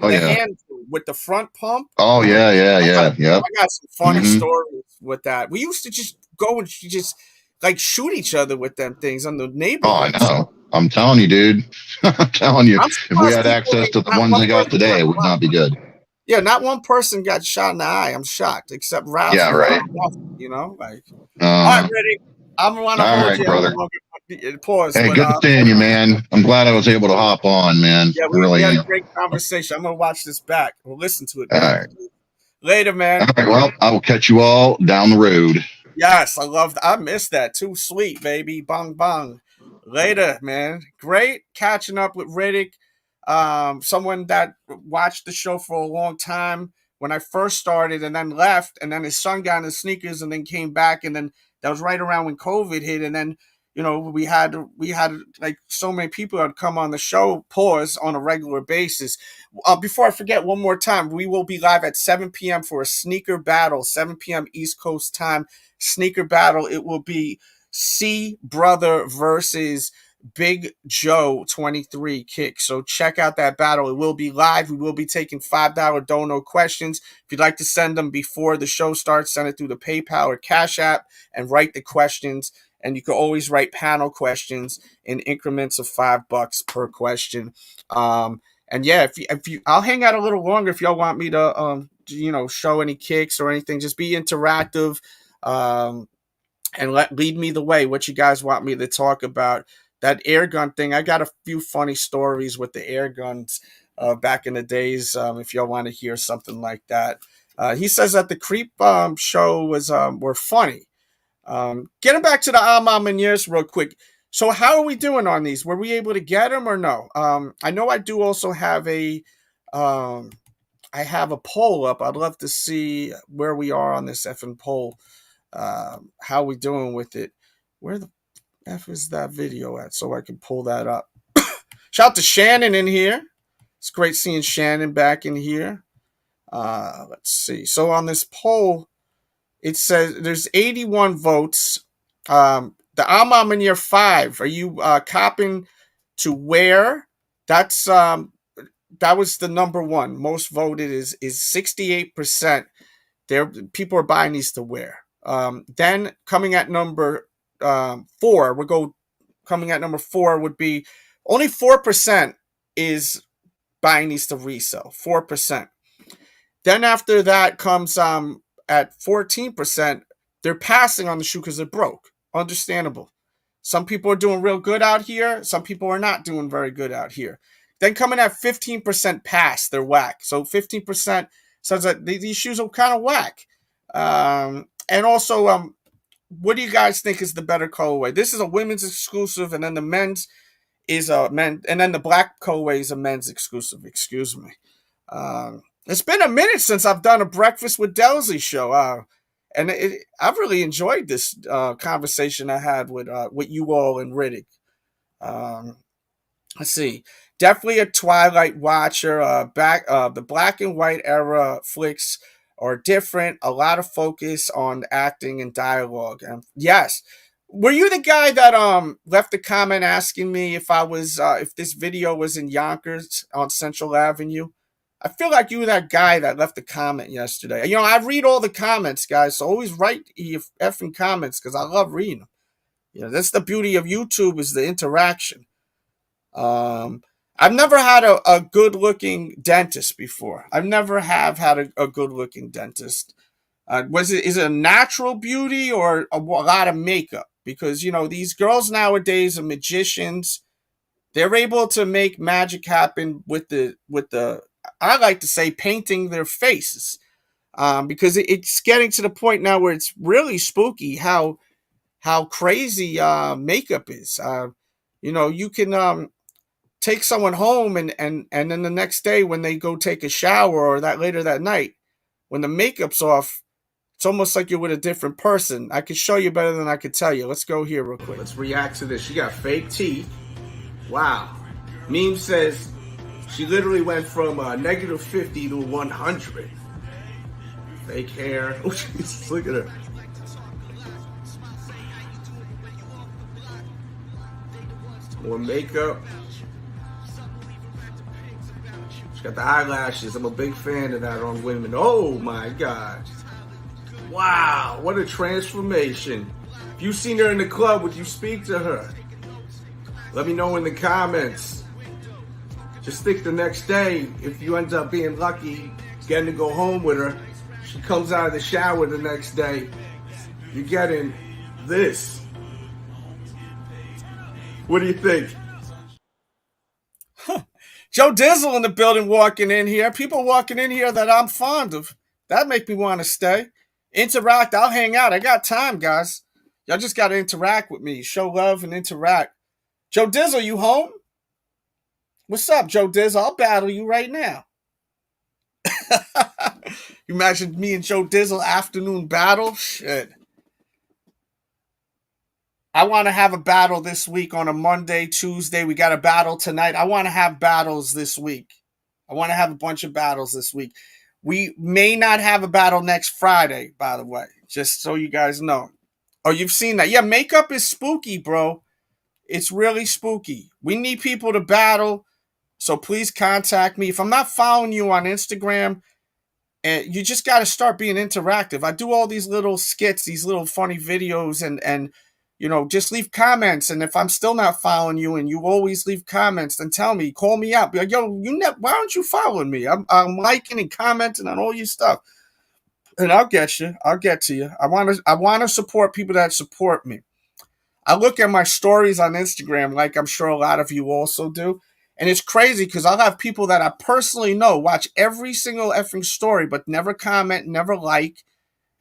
the hand with the front pump.
Oh yeah.
I got some funny stories with that. We used to just go and just like shoot each other with them things on the neighborhood.
Oh, I know. I'm telling you, dude. I'm telling you, if we had access to the ones they got today, it would not be good.
Yeah, not one person got shot in the eye. I'm shocked, except Ralph.
Yeah, right.
You know, like. All right, Riddick. I'm going to hold you,
brother.
Pause.
Hey, good seeing you, man. I'm glad I was able to hop on, man.
Yeah, we had a great conversation. I'm going to watch this back. We'll listen to it.
All right.
Later, man.
All right, well, I will catch you all down the road.
Yes, I missed that. Too sweet, baby. Bong, bong. Later, man. Great catching up with Riddick. Someone that watched the show for a long time when I first started, and then left, and then his son got in his sneakers and then came back, and then that was right around when COVID hit, and then we had like so many people that would come on the show, pause, on a regular basis. Before I forget, one more time, we will be live at 7 p.m. for a sneaker battle, 7 p.m. East Coast time, sneaker battle. It will be C Brother versus Big Joe 23 Kick. So check out that battle. It will be live. We will be taking $5 dono questions. If you'd like to send them before the show starts, send it through the PayPal or Cash App and write the questions. And you can always write panel questions in increments of $5 per question. And yeah, if you, I'll hang out a little longer if y'all want me to, show any kicks or anything. Just be interactive, and lead me the way. What you guys want me to talk about? That air gun thing. I got a few funny stories with the air guns back in the days. If y'all want to hear something like that, he says that the Creep show were funny. Getting back to the Maniere real quick. So how are we doing on these? Were we able to get them or no? I know I do also have I have a poll up. I'd love to see where we are on this effing poll. How we doing with it? Where the F is that video at? So I can pull that up. Shout out to Shannon in here. It's great seeing Shannon back in here. Let's see. So on this poll, it says there's 81 votes. The Maniere 5. Are you copping to wear? That was the number one. Most voted is 68%. People are buying these to wear. Then coming at number 4, coming at number 4 would be only 4% is buying these to resell. 4%. Then after that comes at 14%, they're passing on the shoe because they're broke. Understandable. Some people are doing real good out here. Some people are not doing very good out here. Then coming at 15% pass, they're whack. So 15% says that these shoes are kind of whack. And also, what do you guys think is the better colorway? This is a women's exclusive, and then the men's is a men, and then the black colorway is a men's exclusive. Excuse me. It's been a minute since I've done a Breakfast with Delzy show. And I've really enjoyed this conversation I had with you all and Riddick. Um, let's see. Definitely a Twilight watcher. The black and white era flicks are different. A lot of focus on acting and dialogue. And yes, were you the guy that left a comment asking me if this video was in Yonkers on Central Avenue? I feel like you were that guy that left a comment yesterday. You know, I read all the comments, guys, so always write your effing comments because I love reading them. You know, that's the beauty of YouTube is the interaction. I've never had a good looking dentist before. I've never have had a good looking dentist. Is it a natural beauty or a lot of makeup? Because you know these girls nowadays are magicians. They're able to make magic happen with the I like to say painting their faces. Because it's getting to the point now where it's really spooky how crazy makeup is. You know, you can take someone home and then the next day when they go take a shower or that later that night when the makeup's off, it's almost like you're with a different person. I could show you better than I could tell you. Let's go here real quick. Let's react to this. She got fake teeth. Wow. Meme says she literally went from negative 50 to 100. Fake hair. Oh, Jesus, look at her. More makeup. Got the eyelashes. I'm a big fan of that on women. Oh my God. Wow, what a transformation. If you've seen her in the club, would you speak to her? Let me know in the comments. Just think the next day, if you end up being lucky, getting to go home with her, she comes out of the shower the next day, you're getting this. What do you think? Joe Dizzle in the building walking in here. People walking in here that I'm fond of. That make me want to stay. Interact. I'll hang out. I got time, guys. Y'all just got to interact with me. Show love and interact. Joe Dizzle, you home? What's up, Joe Dizzle? I'll battle you right now. You imagine me and Joe Dizzle afternoon battle? Shit. I want to have a battle this week on a Monday, Tuesday. We got a battle tonight. I want to have battles this week. I want to have a bunch of battles this week. We may not have a battle next Friday, by the way, just so you guys know. Oh, you've seen that. Yeah, makeup is spooky, bro. It's really spooky. We need people to battle, so please contact me. If I'm not following you on Instagram, and you just got to start being interactive. I do all these little skits, these little funny videos, and you know, just leave comments. And if I'm still not following you and you always leave comments, then tell me, call me out. Be like, yo, why aren't you following me? I'm liking and commenting on all your stuff. And I'll get you. I'll get to you. I want to support people that support me. I look at my stories on Instagram like I'm sure a lot of you also do. And it's crazy because I'll have people that I personally know watch every single effing story, but never comment, never like.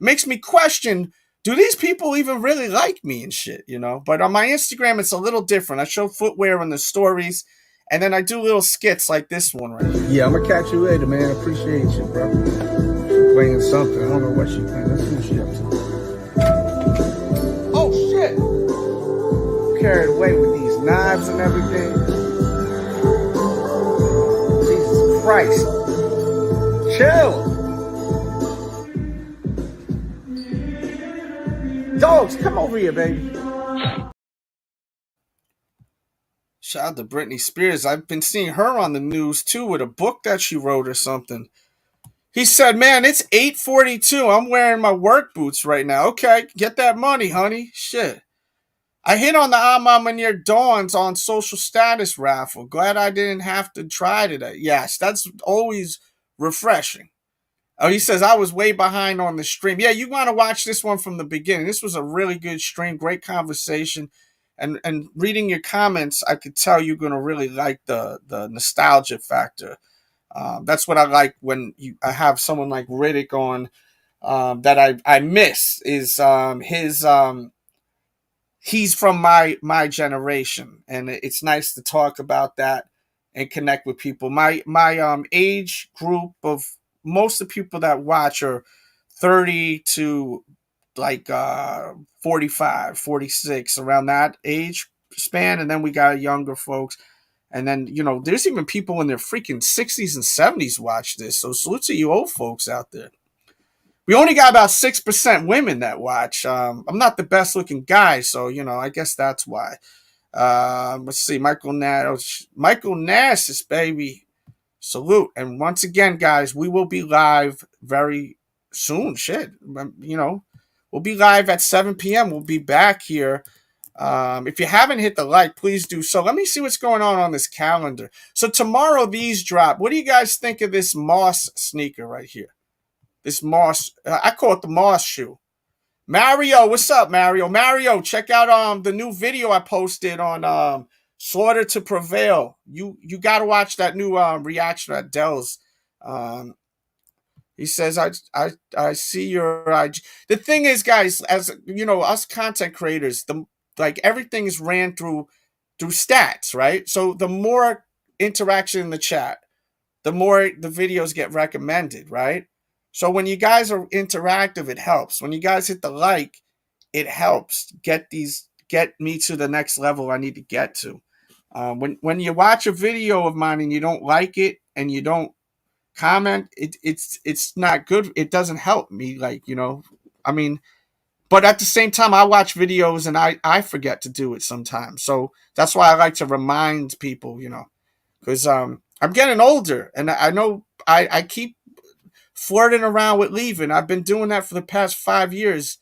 It makes me question, do these people even really like me and shit, you know? But on my Instagram, it's a little different. I show footwear in the stories, and then I do little skits like this one right here. Yeah, I'm going to catch you later, man. Appreciate you, bro. She's playing something. I don't know what she's playing. Let's see what she's up to. Oh, shit. Carried away with these knives and everything. Jesus Christ. Chill. Dogs, come over here, baby. Shout out to Britney Spears. I've been seeing her on the news, too, with a book that she wrote or something. He said, man, it's 8:42. I'm wearing my work boots right now. Okay, get that money, honey. Shit. I hit on the Maniere Dawns on social status raffle. Glad I didn't have to try today. Yes, that's always refreshing. Oh, he says, I was way behind on the stream. Yeah, you want to watch this one from the beginning. This was a really good stream, great conversation. And reading your comments, I could tell you're going to really like the nostalgia factor. That's what I like when I have someone like Riddick on that I miss is he's from my generation. And it's nice to talk about that and connect with people. My age group of most of the people that watch are 30 to like 45, 46, around that age span. And then we got younger folks. And then, there's even people in their freaking 60s and 70s watch this. So salute to you old folks out there. We only got about 6% women that watch. I'm not the best looking guy, so, I guess that's why. Let's see, Michael Nash, baby. Salute. And once again, guys, we will be live very soon. Shit. We'll be live at 7 p.m. We'll be back here. If you haven't hit the like, please do so. Let me see what's going on this calendar. So tomorrow these drop. What do you guys think of this Moss sneaker right here? This Moss, I call it the Moss shoe. Mario, what's up, Mario? Mario, check out the new video I posted on Slaughter to Prevail. You got to watch that new reaction at Dell's. He says, I see your IG. The thing is, guys, as us content creators, everything is ran through stats, right? So the more interaction in the chat, the more the videos get recommended, right? So when you guys are interactive, it helps. When you guys hit the like, it helps get me to the next level I need to get to. When you watch a video of mine and you don't like it and you don't comment, it's not good. It doesn't help me, but at the same time, I watch videos and I forget to do it sometimes. So that's why I like to remind people, because I'm getting older and I know I keep flirting around with leaving. I've been doing that for the past 5 years,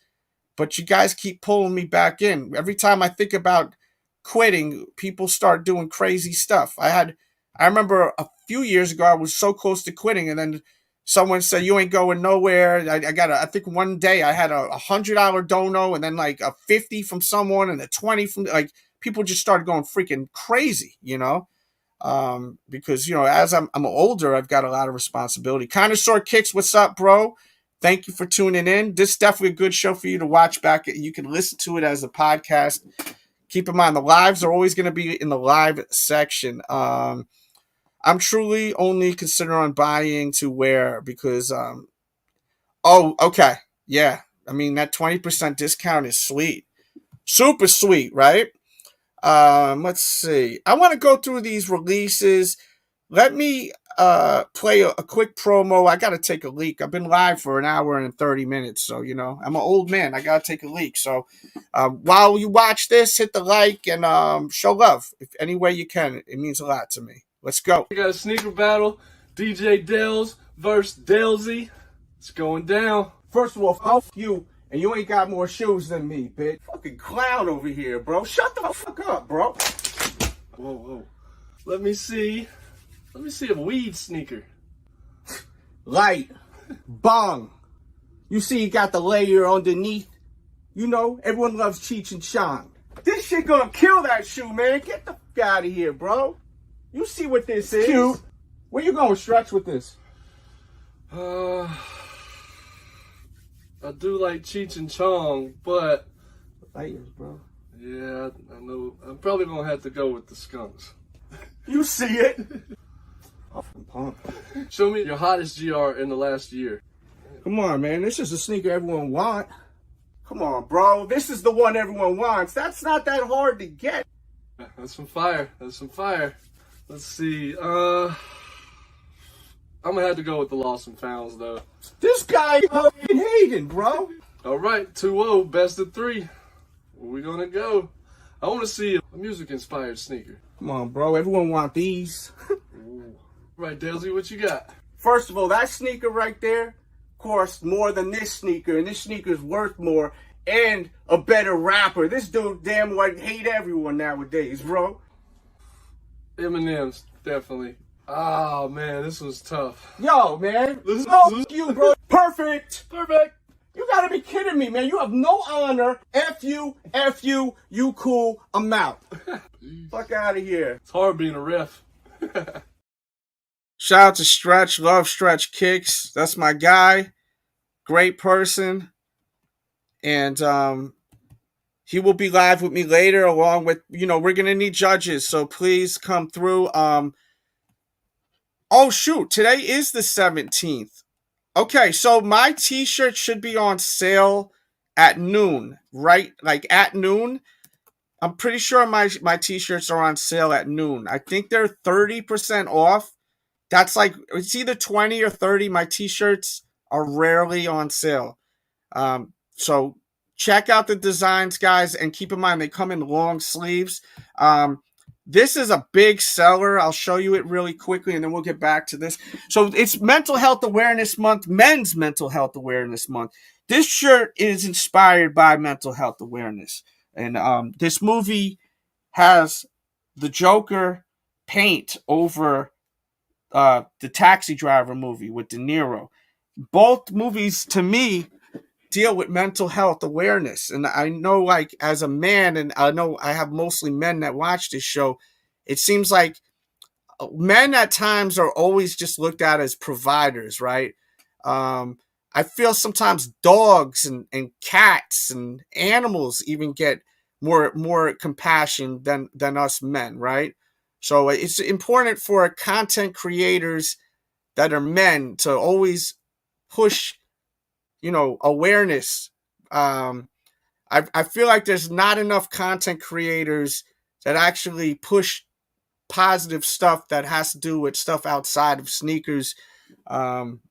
but you guys keep pulling me back in. Every time I think about quitting, people start doing crazy stuff. I remember a few years ago, I was so close to quitting, and then someone said, "You ain't going nowhere." I think one day I had a $100 dono, and then like a 50 from someone, and a 20 from people just started going freaking crazy, because as I'm older, I've got a lot of responsibility. Connoisseur Kicks, what's up, bro? Thank you for tuning in. This is definitely a good show for you to watch back. You can listen to it as a podcast. Keep in mind, the lives are always going to be in the live section. I'm truly only considering buying to wear because, okay. Yeah. I mean, that 20% discount is sweet. Super sweet, right? Let's see. I want to go through these releases. Let me play a quick promo. I got to take a leak. I've been live for an hour and 30 minutes. So, I'm an old man. I got to take a leak. So while you watch this, hit the like and show love. If any way you can. It means a lot to me. Let's go.
We got a sneaker battle. DJ Dells versus Dellzy. It's going down.
First of all, fuck you. And you ain't got more shoes than me, bitch. Fucking clown over here, bro. Shut the fuck up, bro.
Whoa. Let me see a weed sneaker.
Light. Bong. You see you got the layer underneath. Everyone loves Cheech and Chong. This shit gonna kill that shoe, man. Get the fuck out of here, bro. You see what this is. Cute. Where you going, Stretch, with this?
I do like Cheech and Chong, but
Layers, bro.
Yeah, I know. I'm probably gonna have to go with the skunks.
You see it. Fucking punk.
Show me your hottest GR in the last year.
Come on, man. This is a sneaker everyone wants. Come on, bro. This is the one everyone wants. That's not that hard to get.
That's some fire. Let's see. I'm gonna have to go with the Lost and Founds, though.
This guy fucking hating, bro.
All right, 2-0, best of 3. Where we gonna go? I want to see a music-inspired sneaker.
Come on, bro. Everyone want these.
Ooh. Right, Dellzy, what you got?
First of all, that sneaker right there costs more than this sneaker, and this sneaker is worth more and a better rapper. This dude damn well hate everyone nowadays, bro.
Eminem's, definitely. Oh, man, this was tough.
Yo, man. No, you, bro. Perfect. You gotta be kidding me, man. You have no honor. F you, you cool, I'm out. Fuck out of here.
It's hard being a ref.
Shout out to Stretch. Love Stretch Kicks. That's my guy. Great person. And he will be live with me later along with, we're going to need judges. So please come through. Oh, shoot. Today is the 17th. Okay, so my t-shirt should be on sale at noon, right? Like at noon. I'm pretty sure my t-shirts are on sale at noon. I think they're 30% off. That's like it's either 20 or 30. My t-shirts are rarely on sale. So check out the designs, guys, and keep in mind they come in long sleeves. This is a big seller. I'll show you it really quickly, and then we'll get back to this. So it's Mental Health Awareness Month, Men's Mental Health Awareness Month. This shirt is inspired by mental health awareness. And this movie has the Joker paint over the Taxi Driver movie with De Niro. Both movies, to me, deal with mental health awareness. And I know, like, as a man, and I know I have mostly men that watch this show, it seems like men at times are always just looked at as providers, right? I feel sometimes dogs and cats and animals even get more compassion than us men, right? So it's important for content creators that are men to always push, awareness. I feel like there's not enough content creators that actually push positive stuff that has to do with stuff outside of sneakers.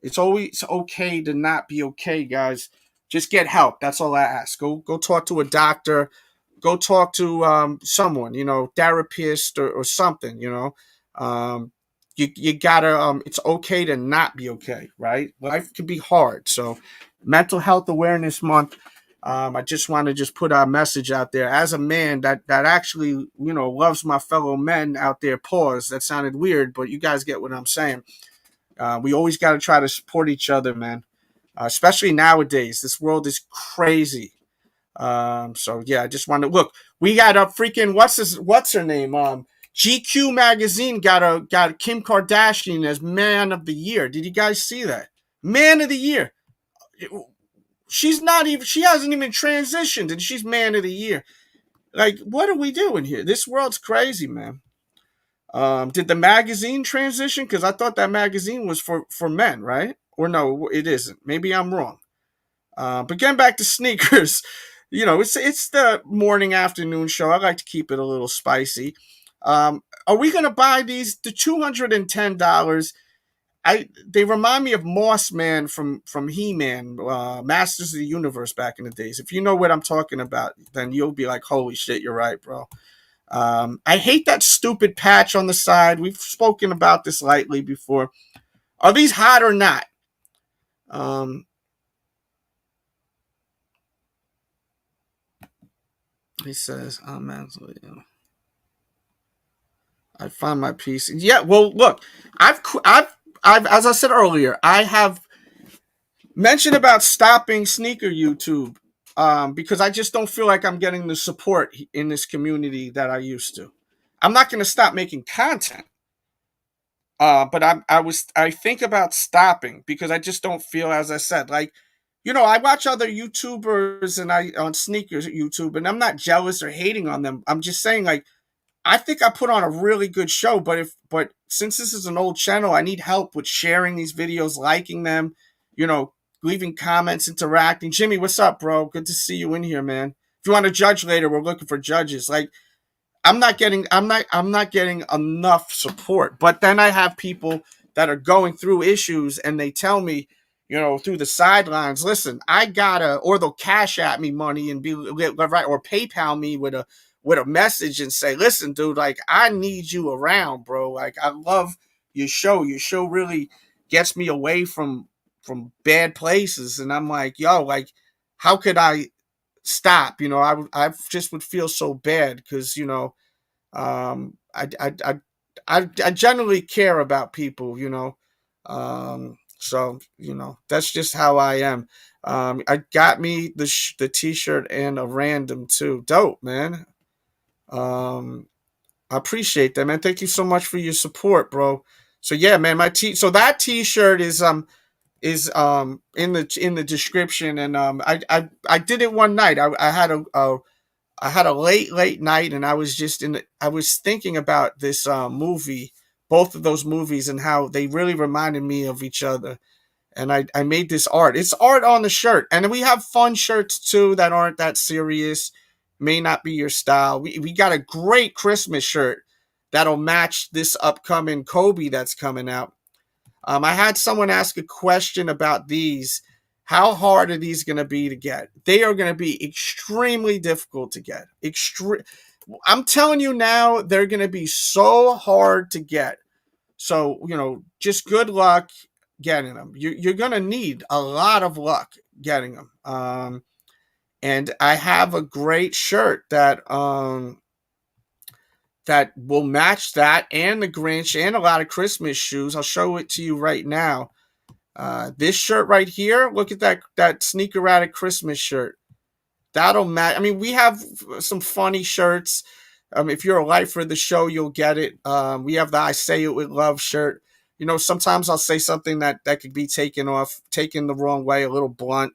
It's always okay to not be okay, guys. Just get help. That's all I ask. Go talk to a doctor. Go talk to someone, therapist or something. You gotta. It's okay to not be okay, right? Life can be hard. So, Mental Health Awareness Month. I just want to just put our message out there as a man that actually loves my fellow men out there. Pause. That sounded weird, but you guys get what I'm saying. We always got to try to support each other, man. Especially nowadays, this world is crazy. So yeah, I just want to look. We got a freaking what's her name? GQ magazine got Kim Kardashian as Man of the Year. Did you guys see that? Man of the Year. She hasn't even transitioned, and she's Man of the Year. Like, what are we doing here? This world's crazy, man. Did the magazine transition? Because I thought that magazine was for men, right? Or no, it isn't. Maybe I'm wrong. But getting back to sneakers, it's the morning afternoon show. I like to keep it a little spicy. Are we gonna buy these? The $210. They remind me of Moss Man from He-Man, Masters of the Universe back in the days. If you know what I'm talking about, then you'll be like, holy shit, you're right, bro. I hate that stupid patch on the side. We've spoken about this lightly before. Are these hot or not? He says, oh man, so, I find my piece. Yeah, well, look, I've as I said earlier, I have mentioned about stopping sneaker YouTube because I just don't feel like I'm getting the support in this community that I used to. I'm not going to stop making content, but I think about stopping because I just don't feel, as I said, like, I watch other YouTubers and on sneakers YouTube, and I'm not jealous or hating on them. I'm just saying, like, I think I put on a really good show, but since this is an old channel, I need help with sharing these videos, liking them, leaving comments, interacting. Jimmy, what's up, bro? Good to see you in here, man. If you want to judge later, we're looking for judges. Like, I'm not getting enough support. But then I have people that are going through issues and they tell me, through the sidelines, listen, or they'll cash at me money and be right, or PayPal me with a message and say, listen, dude, like, I need you around, bro. Like, I love your show. Your show really gets me away from bad places. And I'm like, yo, like, how could I stop? I just would feel so bad because, I generally care about people, so, that's just how I am. I got me the t-shirt and a random too. Dope, man. I appreciate that, man. Thank you so much for your support, bro. So yeah, man, so that t-shirt is in the description, and I did it one night. I had a late night, and I was thinking about this movie, both of those movies, and how they really reminded me of each other. and I made this art. It's art on the shirt, and we have fun shirts too that aren't that serious. May not be your style. We got a great Christmas shirt that'll match this upcoming Kobe that's coming out. I had someone ask a question about these. How hard are these going to be to get? They are going to be extremely difficult to get. I'm telling you now, they're going to be so hard to get. So, just good luck getting them. You're going to need a lot of luck getting them. And I have a great shirt that will match that and the Grinch and a lot of Christmas shoes. I'll show it to you right now. This shirt right here, look at that Sneakeratic Christmas shirt. That'll match. I mean, we have some funny shirts. If you're a lifer of the show, you'll get it. We have the I Say It With Love shirt. Sometimes I'll say something that could be taken the wrong way, a little blunt.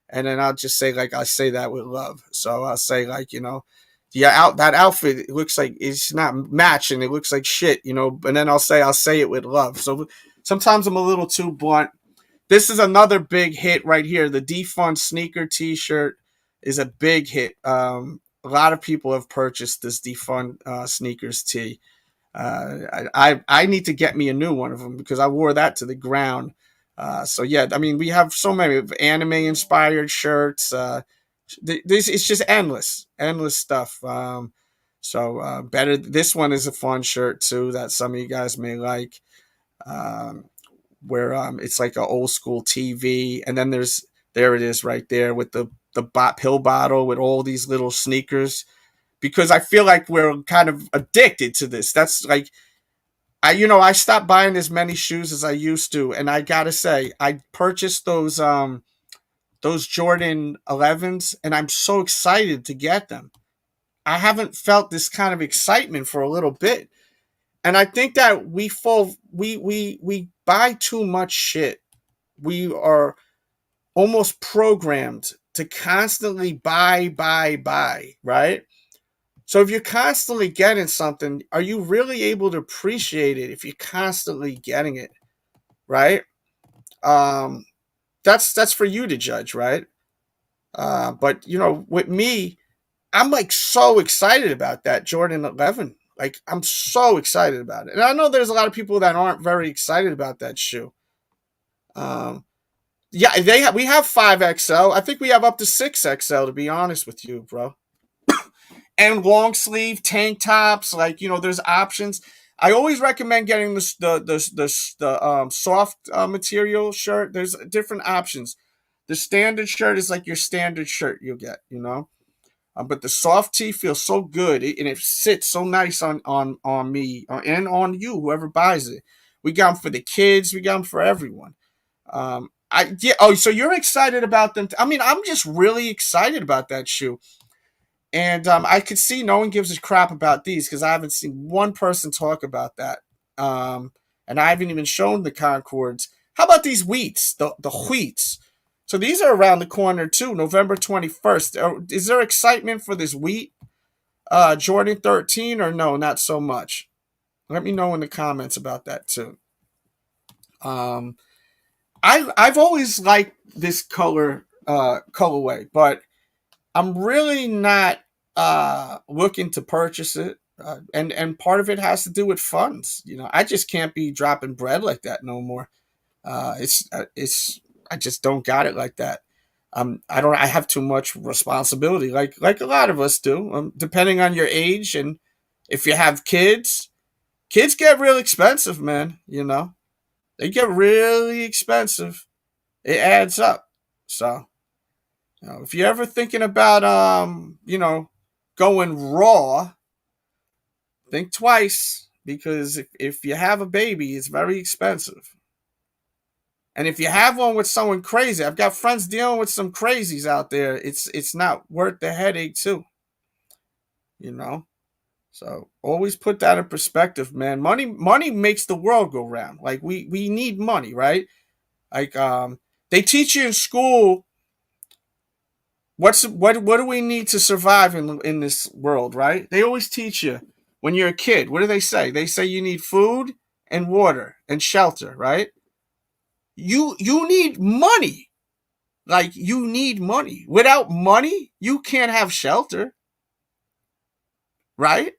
And then I'll just say, like, I say that with love. So I'll say, like, that outfit, it looks like it's not matching. It looks like shit, and then I'll say it with love. So sometimes I'm a little too blunt. This is another big hit right here. The Defund Sneaker t-shirt is a big hit. A lot of people have purchased this Defund Sneakers tee. I need to get me a new one of them because I wore that to the ground. So yeah, I mean, we have so many anime inspired shirts. It's just endless stuff. Better. This one is a fun shirt too that some of you guys may like. Where it's like an old school TV, and then there it is right there with the pill bottle with all these little sneakers. Because I feel like we're kind of addicted to this. That's like, I stopped buying as many shoes as I used to, and I gotta say, I purchased those Jordan 11s, and I'm so excited to get them. I haven't felt this kind of excitement for a little bit, and I think that we buy too much shit. We are almost programmed to constantly buy, right? So if you're constantly getting something, are you really able to appreciate it if you're constantly getting it, right? That's for you to judge, right? But with me, I'm like so excited about that Jordan 11. Like, I'm so excited about it. And I know there's a lot of people that aren't very excited about that shoe. Yeah, we have 5XL. I think we have up to 6XL, to be honest with you, bro. And long sleeve tank tops, like, there's options. I always recommend getting the soft material shirt. There's different options. The standard shirt is like your standard shirt you'll get, but the soft tee feels so good, and it sits so nice on me and on you, whoever buys it. We got them for the kids. We got them for everyone. So you're excited about them? I mean, I'm just really excited about that shoe. And I could see no one gives a crap about these because I haven't seen one person talk about that. And I haven't even shown the Concords. How about these wheats, the wheats? So these are around the corner too, November 21st. Is there excitement for this wheat Jordan 13 or no, not so much? Let me know in the comments about that too. I've always liked this colorway, but I'm really not looking to purchase it, and part of it has to do with funds. I just can't be dropping bread like that no more. I just don't got it like that. I have too much responsibility, like a lot of us do. Depending on your age, and if you have kids get real expensive, man. They get really expensive. It adds up. So, if you're ever thinking about going raw, think twice, because if you have a baby, it's very expensive. And if you have one with someone crazy, I've got friends dealing with some crazies out there. It's not worth the headache too. So always put that in perspective, man. Money makes the world go round. Like, we need money, right? Like, they teach you in school what do we need to survive in this world, right? They always teach you when you're a kid. What do they say? They say you need food and water and shelter, right? You need money. Like, you need money. Without money, you can't have shelter, right?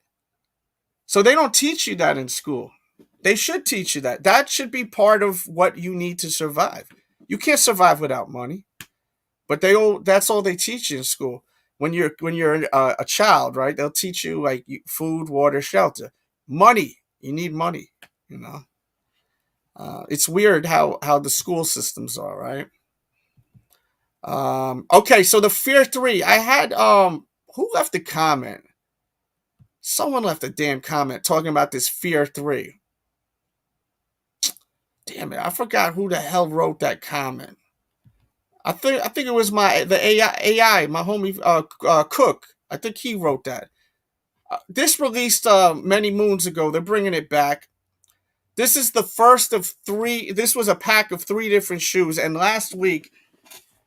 So they don't teach you that in school. They should teach you that. That should be part of what you need to survive. You can't survive without money, but that's all they teach you in school. When you're a child, right? They'll teach you like food, water, shelter. Money. You need money, you know. It's weird how the school systems are, right? Okay, so the Fear 3. I had who left a comment? Someone left a damn comment talking about this Fear 3. Damn it, I forgot who the hell wrote that comment. I think it was the AI, my homie Cook. I think he wrote that. This released many moons ago. They're bringing it back. This is the first of 3. This was a pack of 3 different shoes. And last week,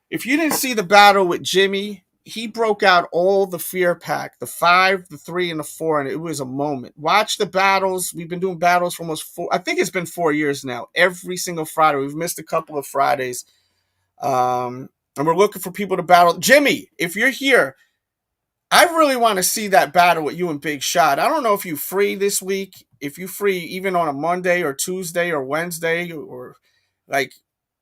if you didn't see the battle with Jimmy, he broke out all the Fear pack, the 5, the 3, and the 4, and it was a moment. Watch the battles. We've been doing battles for almost 4. I think it's been 4 years now. Every single Friday. We've missed a couple of Fridays. And we're looking for people to battle. Jimmy, if you're here, I really want to see that battle with you and Big Shot. I don't know if you free this week, if you free even on a Monday or Tuesday or Wednesday, or like,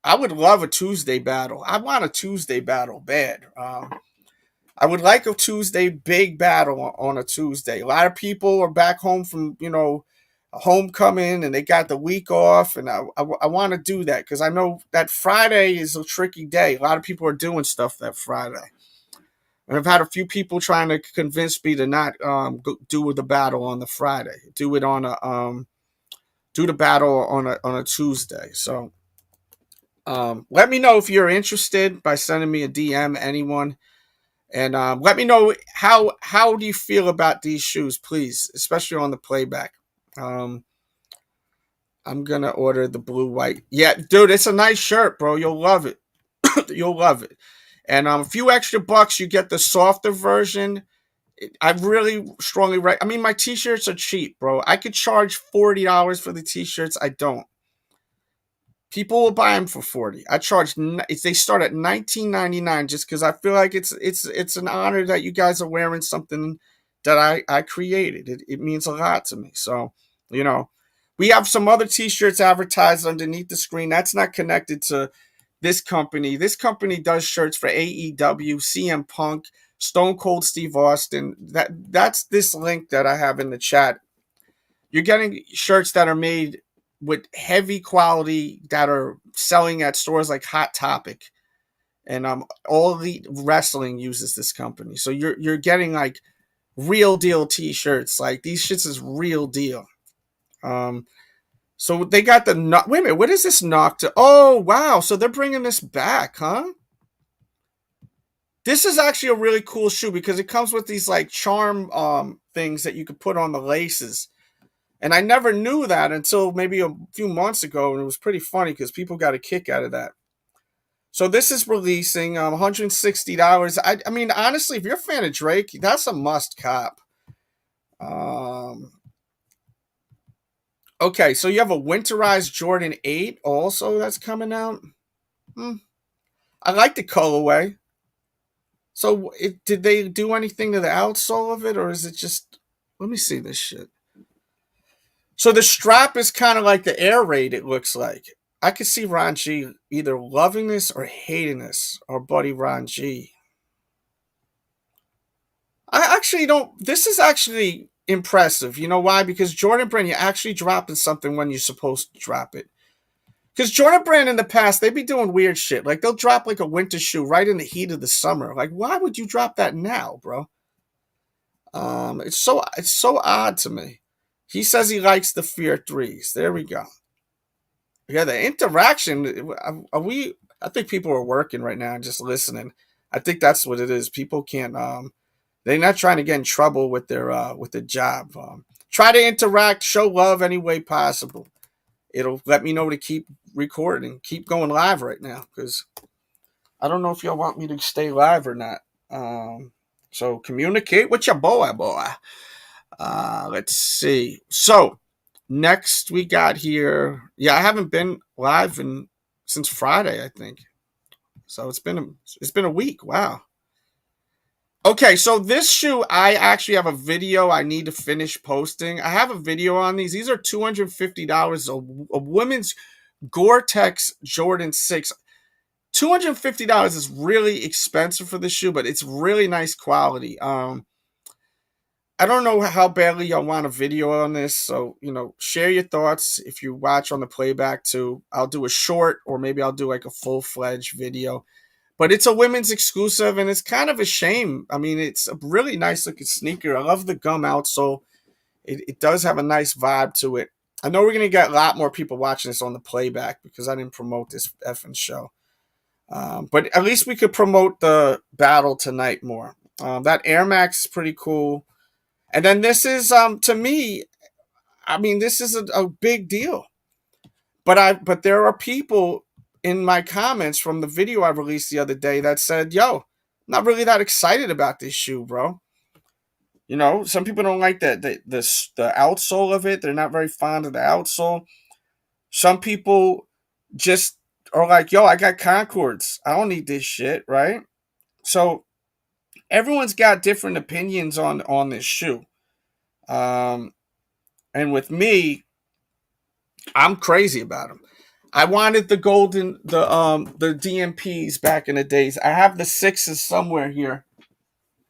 I would love a Tuesday battle. I want a Tuesday battle bad. I would like a Tuesday big battle on a Tuesday. A lot of people are back home from, homecoming, and they got the week off, and I want to do that because I know that Friday is a tricky day. A lot of people are doing stuff that Friday. And I've had a few people trying to convince me to not do the battle on the Friday. Do the battle on a Tuesday. So let me know if you're interested by sending me a DM, anyone, and let me know how do you feel about these shoes, please, especially on the playback. I'm gonna order the blue white. Yeah, dude, it's a nice shirt, bro. You'll love it. You'll love it. And a few extra bucks, you get the softer version. I really strongly I mean, my t-shirts are cheap, bro. I could charge $40 for the t-shirts. I don't. People will buy them for $40. I charge. They start at $19.99 just because I feel like it's an honor that you guys are wearing something that I created. It means a lot to me. So, we have some other t-shirts advertised underneath the screen. That's not connected to this company. This company does shirts for AEW, CM Punk, Stone Cold Steve Austin. That's this link that I have in the chat. You're getting shirts that are made with heavy quality that are selling at stores like Hot Topic, and all the wrestling uses this company. So you're getting like real deal t-shirts. Like, these shits is real deal. So they got the wait a minute, what is this Nocta? Oh wow, so they're bringing this back, huh? This is actually a really cool shoe because it comes with these like charm things that you could put on the laces. And I never knew that until maybe a few months ago, and it was pretty funny because people got a kick out of that. So this is releasing $160. I mean, honestly, if you're a fan of Drake, that's a must cop. Okay, so you have a winterized Jordan 8 also that's coming out. I like the colorway. So did they do anything to the outsole of it, or is it just... Let me see this shit. So the strap is kind of like the Air Raid, it looks like. I could see Ron G either loving this or hating this, our buddy Ron G. I actually don't... This is actually impressive. You know why? Because Jordan Brand, you're actually dropping something when you're supposed to drop it. Because Jordan Brand in the past, they be doing weird shit. Like, they'll drop like a winter shoe right in the heat of the summer. Like, why would you drop that now, bro? It's so odd to me. He says he likes the Fear 3s. There we go. Yeah, the interaction. I think people are working right now and just listening. I think that's what it is. People can't. They're not trying to get in trouble with their job. Try to interact, show love any way possible. It'll let me know to keep recording, keep going live right now, because I don't know if y'all want me to stay live or not. So communicate with your boy. Let's see. So next we got here. Yeah, I haven't been live in since Friday, I think. So it's been a week. Wow. Okay, so this shoe, I actually have a video I need to finish posting. I have a video on these. These are $250. A women's Gore-Tex Jordan 6. $250 is really expensive for this shoe, but it's really nice quality. I don't know how badly y'all want a video on this, so share your thoughts. If you watch on the playback too, I'll do a short, or maybe I'll do like a full-fledged video. But it's a women's exclusive, and it's kind of a shame. I mean, it's a really nice looking sneaker. I love the gum outsole. It does have a nice vibe to it. I know we're going to get a lot more people watching this on the playback because I didn't promote this effing show. But at least we could promote the battle tonight more. That Air Max is pretty cool. And then this is, to me, I mean, this is a big deal. But there are people in my comments from the video I released the other day that said, yo, I'm not really that excited about this shoe, bro. Some people don't like the outsole of it. They're not very fond of the outsole. Some people just are like, yo, I got Concords. I don't need this shit, right? So everyone's got different opinions on this shoe. And with me, I'm crazy about them. I wanted the golden, the DMPs back in the days. I have the 6s somewhere here.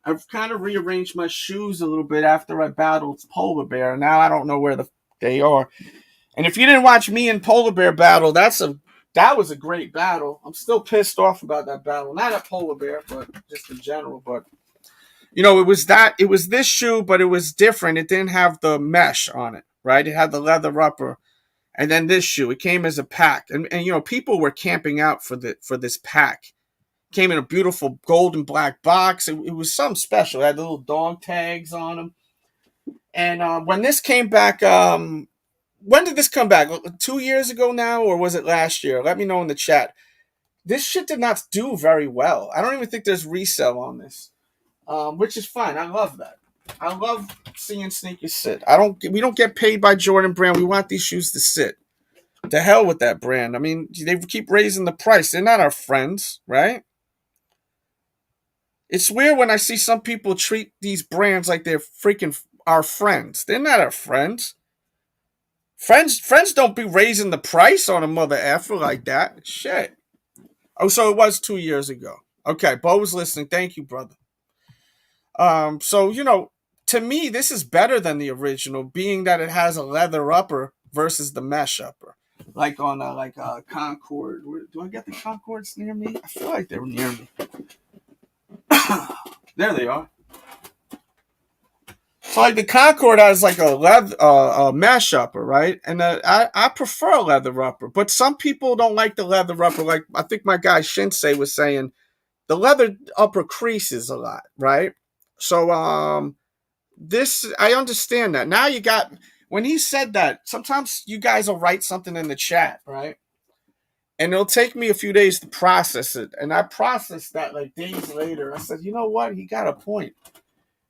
I've kind of rearranged my shoes a little bit after I battled Polar Bear. Now I don't know where they are. And if you didn't watch me and Polar Bear battle, that was a great battle. I'm still pissed off about that battle. Not at Polar Bear, but just in general. But it was this shoe, but it was different. It didn't have the mesh on it, right? It had the leather upper. And then this shoe, it came as a pack. And people were camping out for this pack. It came in a beautiful gold and black box. It was something special. It had the little dog tags on them. And when this came back, when did this come back? 2 years ago now, or was it last year? Let me know in the chat. This shit did not do very well. I don't even think there's resale on this, which is fine. I love that. I love seeing sneakers sit. We don't get paid by Jordan Brand. We want these shoes to sit. To hell with that brand. I mean, they keep raising the price. They're not our friends, right? It's weird when I see some people treat these brands like they're freaking our friends. They're not our friends. Friends don't be raising the price on a mother effer like that. Shit. Oh, so it was 2 years ago. Okay, Bo was listening. Thank you, brother. So to me, this is better than the original, being that it has a leather upper versus the mesh upper, like on Concord. Do I get the Concords near me? I feel like they're near me. There they are. So like the Concord has like a leather mesh upper, right? And I prefer a leather upper, but some people don't like the leather upper. Like I think my guy Shinsei was saying, the leather upper creases a lot, right? So this, I understand that. Now when he said that, sometimes you guys will write something in the chat, right? And it'll take me a few days to process it. And I processed that like days later. I said, you know what? He got a point.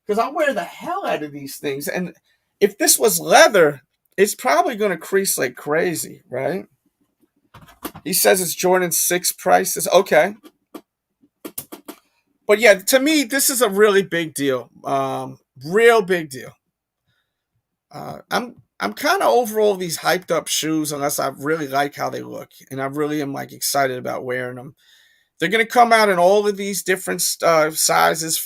Because I wear the hell out of these things. And if this was leather, it's probably going to crease like crazy, right? He says it's Jordan 6 prices. Okay. But yeah, to me, this is a really big deal. Real big deal. I'm kind of over all these hyped up shoes unless I really like how they look. And I really am like excited about wearing them. They're going to come out in all of these different sizes.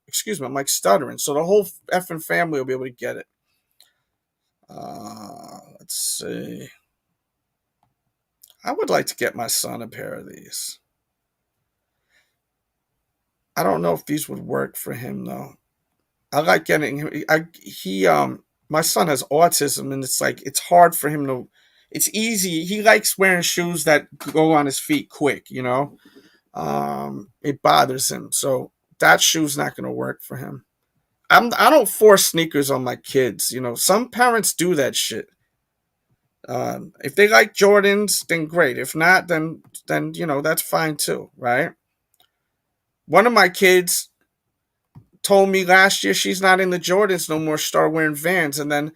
Excuse me, I'm like stuttering. So the whole effing family will be able to get it. Let's see. I would like to get my son a pair of these. I don't know if these would work for him though. I like getting him. My son has autism, and it's hard for him to. It's easy. He likes wearing shoes that go on his feet quick. It bothers him. So that shoe's not going to work for him. I don't force sneakers on my kids. Some parents do that shit. If they like Jordans, then great. If not, then that's fine too, right? One of my kids told me last year she's not in the Jordans no more, start wearing Vans, and then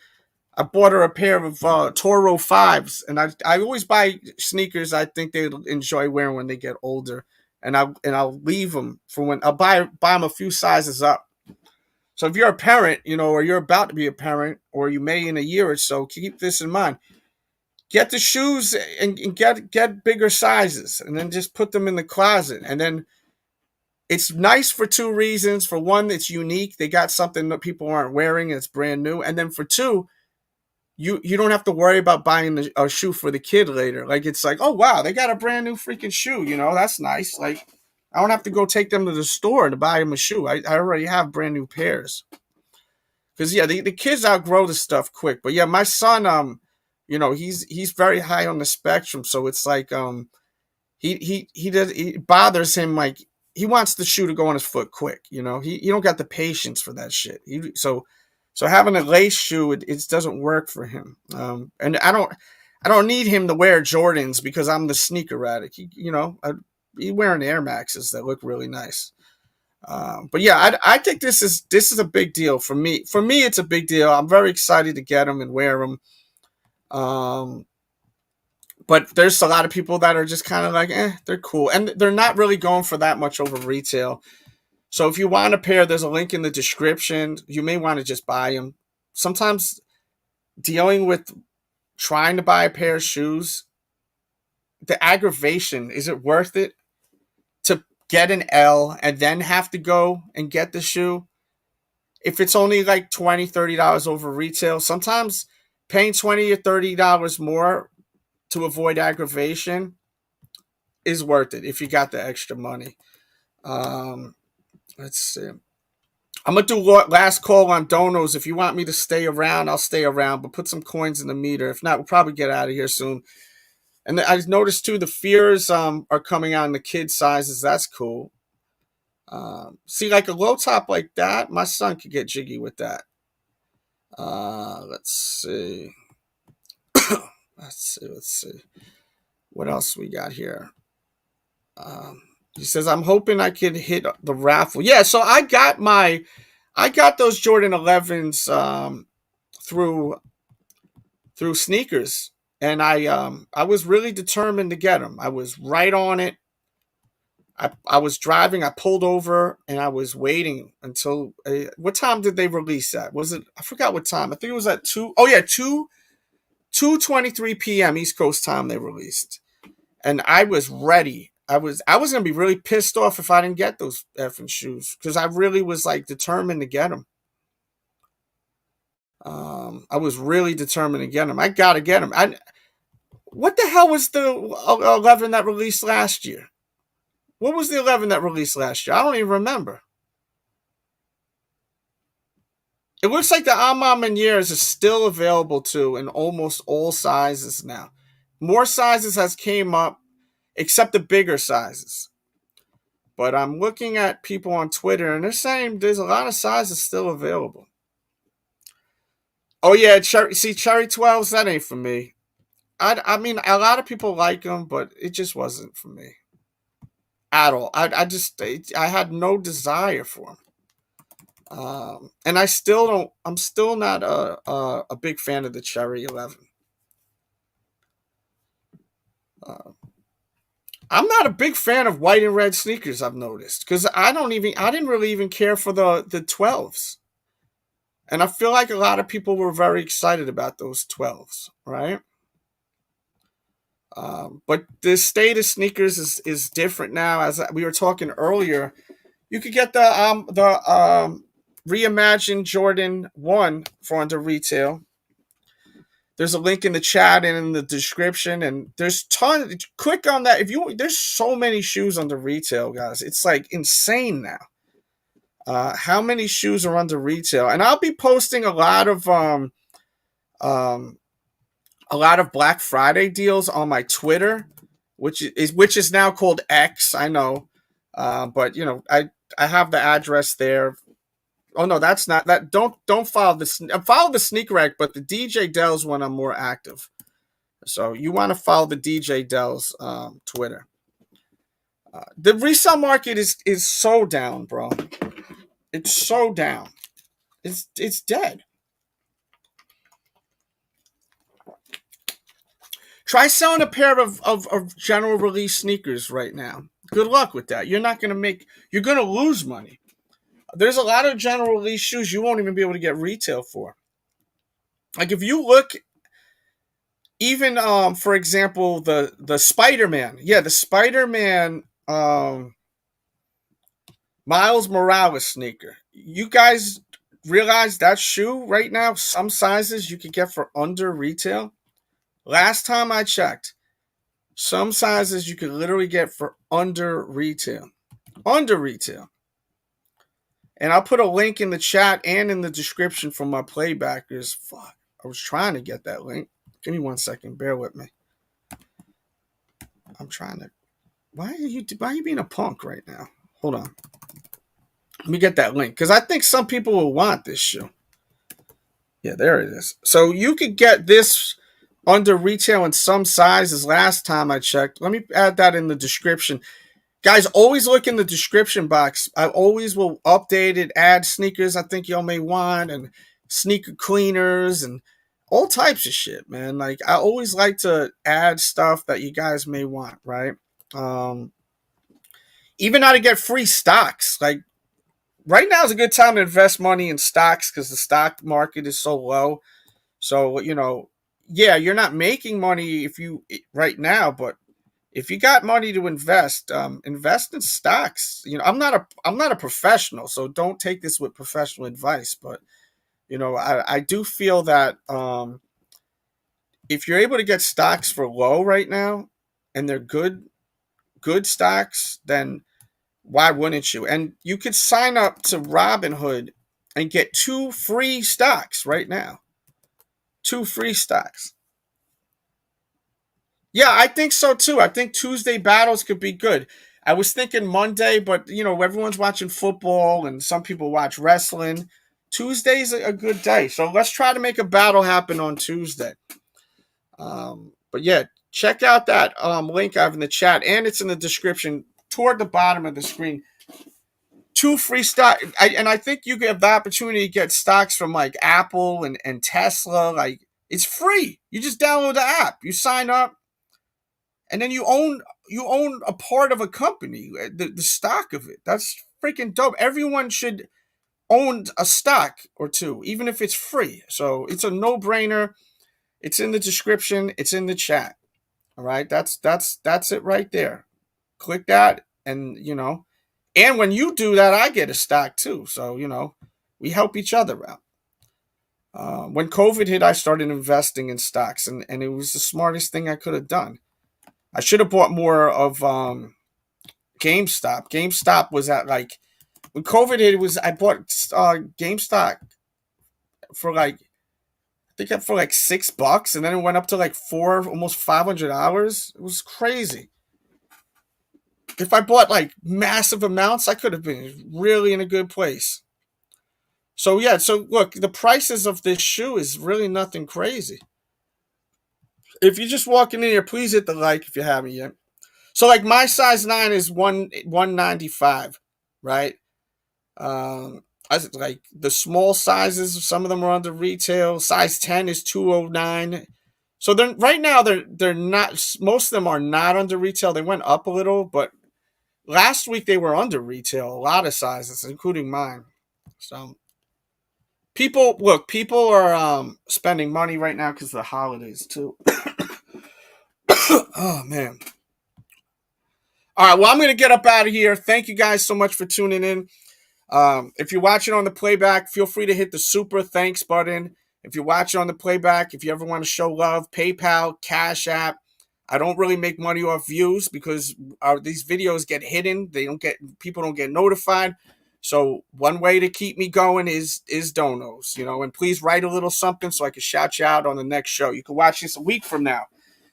I bought her a pair of Toro 5s, and I always buy sneakers I think they'll enjoy wearing when they get older, and I'll leave them for when I'll buy them a few sizes up. So if you're a parent, or you're about to be a parent, or you may in a year or so, keep this in mind. Get the shoes and get bigger sizes, and then just put them in the closet. And then it's nice for two reasons. For one, it's unique. They got something that people aren't wearing, and it's brand new. And then for two, you don't have to worry about buying a shoe for the kid later. Like, it's like, oh wow, they got a brand new freaking shoe. That's nice. Like, I don't have to go take them to the store to buy them a shoe. I already have brand new pairs. Because the kids outgrow the stuff quick. But yeah, my son, he's very high on the spectrum. So it's like it bothers him. Like, he wants the shoe to go on his foot quick. He don't got the patience for that shit. So having a lace shoe, it doesn't work for him. And I don't need him to wear Jordans because I'm the sneaker addict. He's wearing Air Maxes that look really nice. But yeah, I think this is a big deal for me. For me, it's a big deal. I'm very excited to get them and wear them. But there's a lot of people that are just kind of like, they're cool, and they're not really going for that much over retail. So if you want a pair, there's a link in the description. You may want to just buy them. Sometimes dealing with trying to buy a pair of shoes, the aggravation, is it worth it to get an L and then have to go and get the shoe? If it's only like $20, $30 over retail, sometimes paying $20 or $30 more to avoid aggravation is worth it if you got the extra money. Let's see. I'm going to do last call on donos. If you want me to stay around, I'll stay around, but put some coins in the meter. If not, we'll probably get out of here soon. And I noticed too, the Fears are coming out in the kid sizes. That's cool. See, like a low top like that, my son could get jiggy with that. Let's see. Let's see. What else we got here? He says, I'm hoping I can hit the raffle. Yeah, so I got those Jordan 11s through sneakers, and I was really determined to get them. I was right on it. I was driving. I pulled over and I was waiting until what time did they release that? Was it? I forgot what time. I think it was at 2. Oh yeah, 2:23 p.m. East Coast time they released, and I was ready. I was gonna be really pissed off if I didn't get those effing shoes because I really was like determined to get them. I was really determined to get them. I gotta get them. What the hell was the 11 that released last year? What was the 11 that released last year? I don't even remember. It looks like the Maniere is still available too in almost all sizes now. More sizes has came up, except the bigger sizes. But I'm looking at people on Twitter and they're saying there's a lot of sizes still available. Oh yeah, Cherry 12s, that ain't for me. I mean, a lot of people like them, but it just wasn't for me at all. I had no desire for them. And I'm still not a big fan of the Cherry 11. I'm not a big fan of white and red sneakers, I've noticed, because I didn't really even care for the 12s. And I feel like a lot of people were very excited about those 12s, right? But the state of sneakers is different now. As we were talking earlier, you could get the reimagined Jordan 1 for under retail. There's a link in the chat and in the description, and there's tons. Click on that there's so many shoes under retail, guys. It's like insane now. How many shoes are under retail? And I'll be posting a lot of Black Friday deals on my Twitter, which is now called X. I know, but I have the address there. Oh no, that's not that. Don't follow the Sneaker Rack, but the DJ Dell's when I'm more active. So you want to follow the DJ Dell's Twitter. The resale market is so down, bro. It's so down. It's dead. Try selling a pair of general release sneakers right now. Good luck with that. You're going to lose money. There's a lot of general release shoes you won't even be able to get retail for. Like if you look, even for example, the Spider-Man. Yeah, the Spider-Man Miles Morales sneaker. You guys realize that shoe right now, some sizes you can get for under retail? Last time I checked, some sizes you could literally get for under retail. Under retail. And I'll put a link in the chat and in the description for my playbackers. Fuck. I was trying to get that link. Give me 1 second. Bear with me. I'm trying to. Why are you being a punk right now? Hold on. Let me get that link. Because I think some people will want this shoe. Yeah, there it is. So you could get this under retail in some sizes last time I checked. Let me add that in the description. Guys, always look in the description box. I always will update it, add sneakers I think y'all may want, and sneaker cleaners, and all types of shit, man. Like, I always like to add stuff that you guys may want, right? Even how to get free stocks. Like, right now is a good time to invest money in stocks because the stock market is so low. So, yeah, you're not making money right now, but if you got money to invest, invest in stocks. I'm not a professional, so don't take this with professional advice. But I do feel that if you're able to get stocks for low right now, and they're good stocks, then why wouldn't you? And you could sign up to Robinhood and get 2 free stocks right now. 2 free stocks. Yeah, I think so too. I think Tuesday battles could be good. I was thinking Monday, but everyone's watching football and some people watch wrestling. Tuesday's a good day. So let's try to make a battle happen on Tuesday. But yeah, check out that link I have in the chat, and it's in the description toward the bottom of the screen. 2 free stock. And I think you have the opportunity to get stocks from like Apple and Tesla. Like, it's free. You just download the app. You sign up. And then you own a part of a company, the stock of it. That's freaking dope. Everyone should own a stock or 2, even if it's free. So it's a no-brainer. It's in the description. It's in the chat. All right, that's it right there. Click that, and and when you do that, I get a stock too. So we help each other out. When COVID hit, I started investing in stocks, and it was the smartest thing I could have done. I should have bought more of GameStop. GameStop was at when COVID hit. I bought GameStop for I think for $6, and then it went up to almost $500. It was crazy. If I bought massive amounts, I could have been really in a good place. So yeah, look, the prices of this shoe is really nothing crazy. If you're just walking in here, please hit the like if you haven't yet. So my size 9 is 195, right? The small sizes, some of them are under retail. Size 10 is 209. So right now they're not. Most of them are not under retail. They went up a little, but last week they were under retail. A lot of sizes, including mine. So people are spending money right now because of the holidays too. Oh, man. All right, well, I'm going to get up out of here. Thank you guys so much for tuning in. If you're watching on the playback, feel free to hit the super thanks button. If you're watching on the playback, if you ever want to show love, PayPal, Cash App. I don't really make money off views because these videos get hidden. People don't get notified. So one way to keep me going is donos, and please write a little something so I can shout you out on the next show. You can watch this a week from now.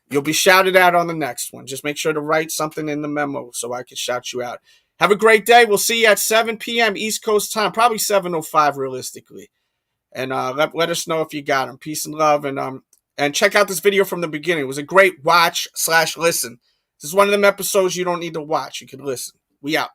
You'll be shouted out on the next one. Just make sure to write something in the memo so I can shout you out. Have a great day. We'll see you at 7 p.m. East Coast time, probably 7:05 realistically. And let us know if you got them. Peace and love. And check out this video from the beginning. It was a great watch/listen. This is one of them episodes you don't need to watch. You can listen. We out.